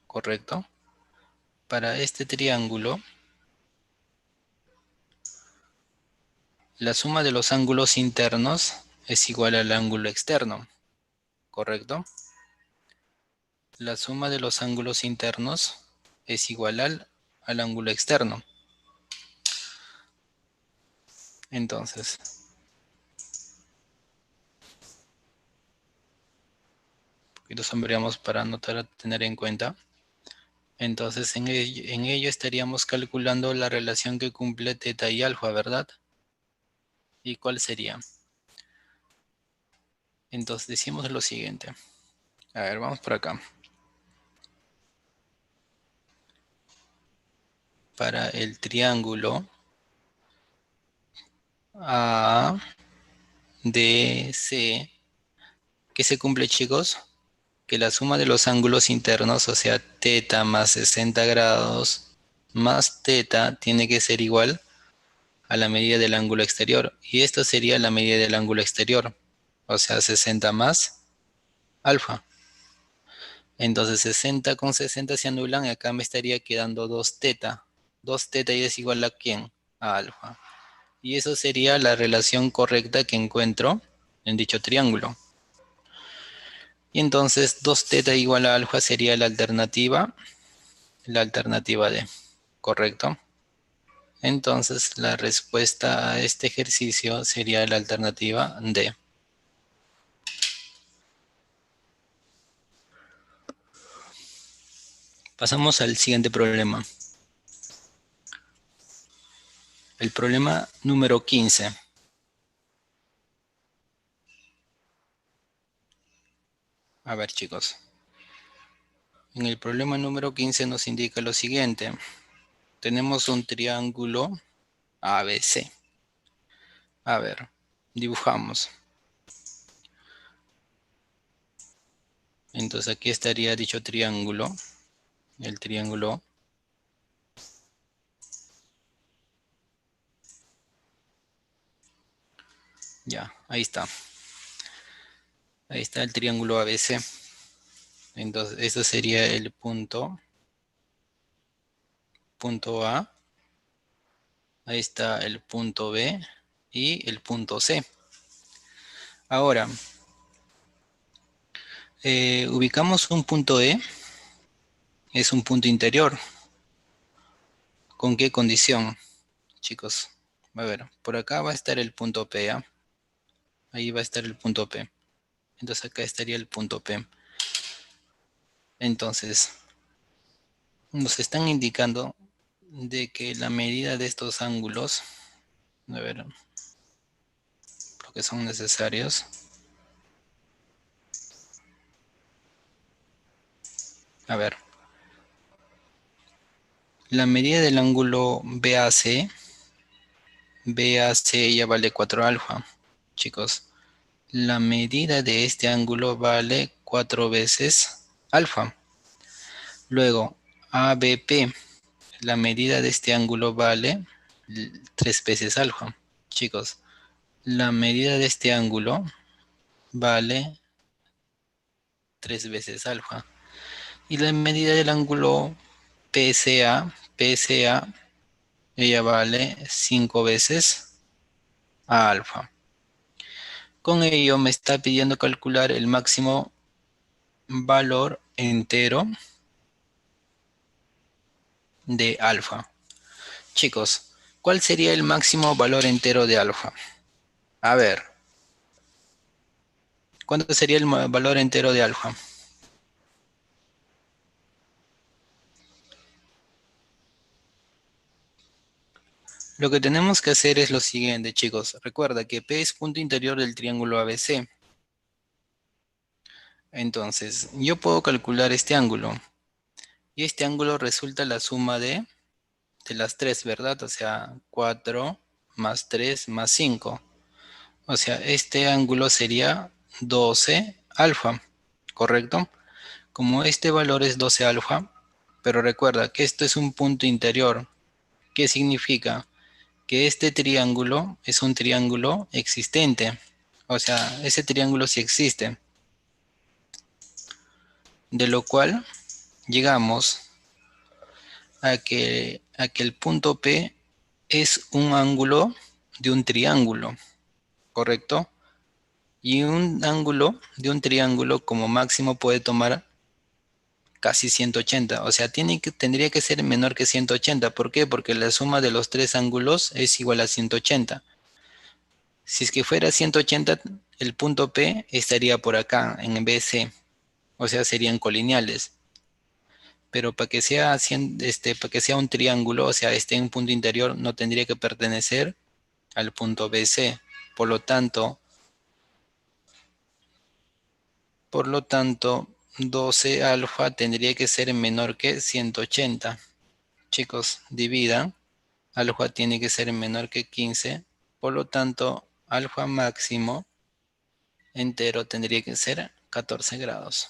¿correcto? Para este triángulo, la suma de los ángulos internos es igual al ángulo externo, ¿correcto? La suma de los ángulos internos es igual al ángulo externo. Entonces, lo sombreamos para anotar a tener en cuenta. Entonces, en ello estaríamos calculando la relación que cumple teta y alfa, ¿verdad? ¿Y cuál sería? Entonces, decimos lo siguiente. A ver, vamos por acá. Para el triángulo ADC, ¿qué se cumple, chicos? Que la suma de los ángulos internos, o sea, teta más 60 grados más teta, tiene que ser igual a la medida del ángulo exterior. Y esto sería la medida del ángulo exterior, o sea, 60 más alfa. Entonces 60 con 60 se anulan y acá me estaría quedando 2 teta. 2 teta y es igual a ¿quién? A alfa. Y eso sería la relación correcta que encuentro en dicho triángulo. Y entonces 2 teta igual a alfa sería la alternativa D, ¿correcto? Entonces la respuesta a este ejercicio sería la alternativa D. Pasamos al siguiente problema. El problema número 15. A ver, chicos. En el problema número 15 nos indica lo siguiente. Tenemos un triángulo ABC. A ver, dibujamos. Entonces aquí estaría dicho triángulo. El triángulo. Ya, ahí está. Ahí está el triángulo ABC. Entonces, eso sería el punto A. Ahí está el punto B y el punto C. Ahora, ubicamos un punto E. Es un punto interior. ¿Con qué condición, chicos? A ver, por acá va a estar el punto P, ¿ah? Ahí va a estar el punto P. Entonces acá estaría el punto P. Entonces, nos están indicando de que la medida de estos ángulos, a ver, lo que son necesarios. A ver, la medida del ángulo BAC ya vale 4 alfa, chicos. La medida de este ángulo vale 4 veces alfa. Luego, ABP, la medida de este ángulo vale 3 veces alfa. Chicos, la medida de este ángulo vale 3 veces alfa. Y la medida del ángulo PCA, ella vale 5 veces a alfa. Con ello me está pidiendo calcular el máximo valor entero de alfa. Chicos, ¿cuál sería el máximo valor entero de alfa? A ver, ¿cuánto sería el valor entero de alfa? Lo que tenemos que hacer es lo siguiente, chicos. Recuerda que P es punto interior del triángulo ABC. Entonces, yo puedo calcular este ángulo. Y este ángulo resulta la suma de las tres, ¿verdad? O sea, 4 más 3 más 5. O sea, este ángulo sería 12 alfa, ¿correcto? Como este valor es 12 alfa, pero recuerda que esto es un punto interior. ¿Qué significa? Que este triángulo es un triángulo existente. O sea, ese triángulo sí existe. De lo cual llegamos a que el punto P es un ángulo de un triángulo, ¿correcto? Y un ángulo de un triángulo como máximo puede tomar casi 180. O sea, tendría que ser menor que 180. ¿Por qué? Porque la suma de los tres ángulos es igual a 180. Si es que fuera 180, el punto P estaría por acá, en BC. O sea, serían colineales. Pero para que sea un triángulo, o sea, esté en un punto interior, no tendría que pertenecer al punto BC. Por lo tanto, por lo tanto, 12 alfa tendría que ser menor que 180. Chicos, dividan. Alfa tiene que ser menor que 15. Por lo tanto, alfa máximo entero tendría que ser 14 grados.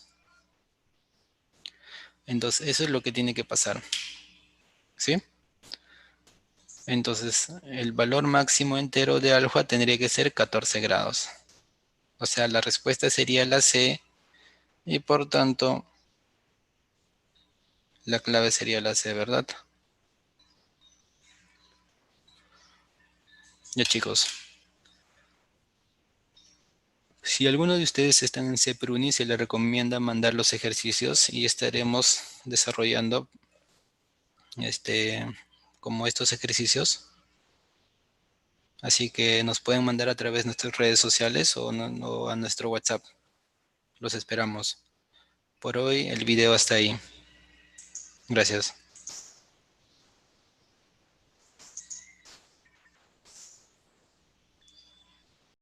Entonces, eso es lo que tiene que pasar. ¿Sí? Entonces, el valor máximo entero de alfa tendría que ser 14 grados. O sea, la respuesta sería la C y por tanto, la clave sería la C, ¿verdad? Ya chicos, si alguno de ustedes está en CEPRUNI, se le recomienda mandar los ejercicios y estaremos desarrollando este, como estos ejercicios. Así que nos pueden mandar a través de nuestras redes sociales o a nuestro WhatsApp. Los esperamos. Por hoy el video hasta ahí. Gracias.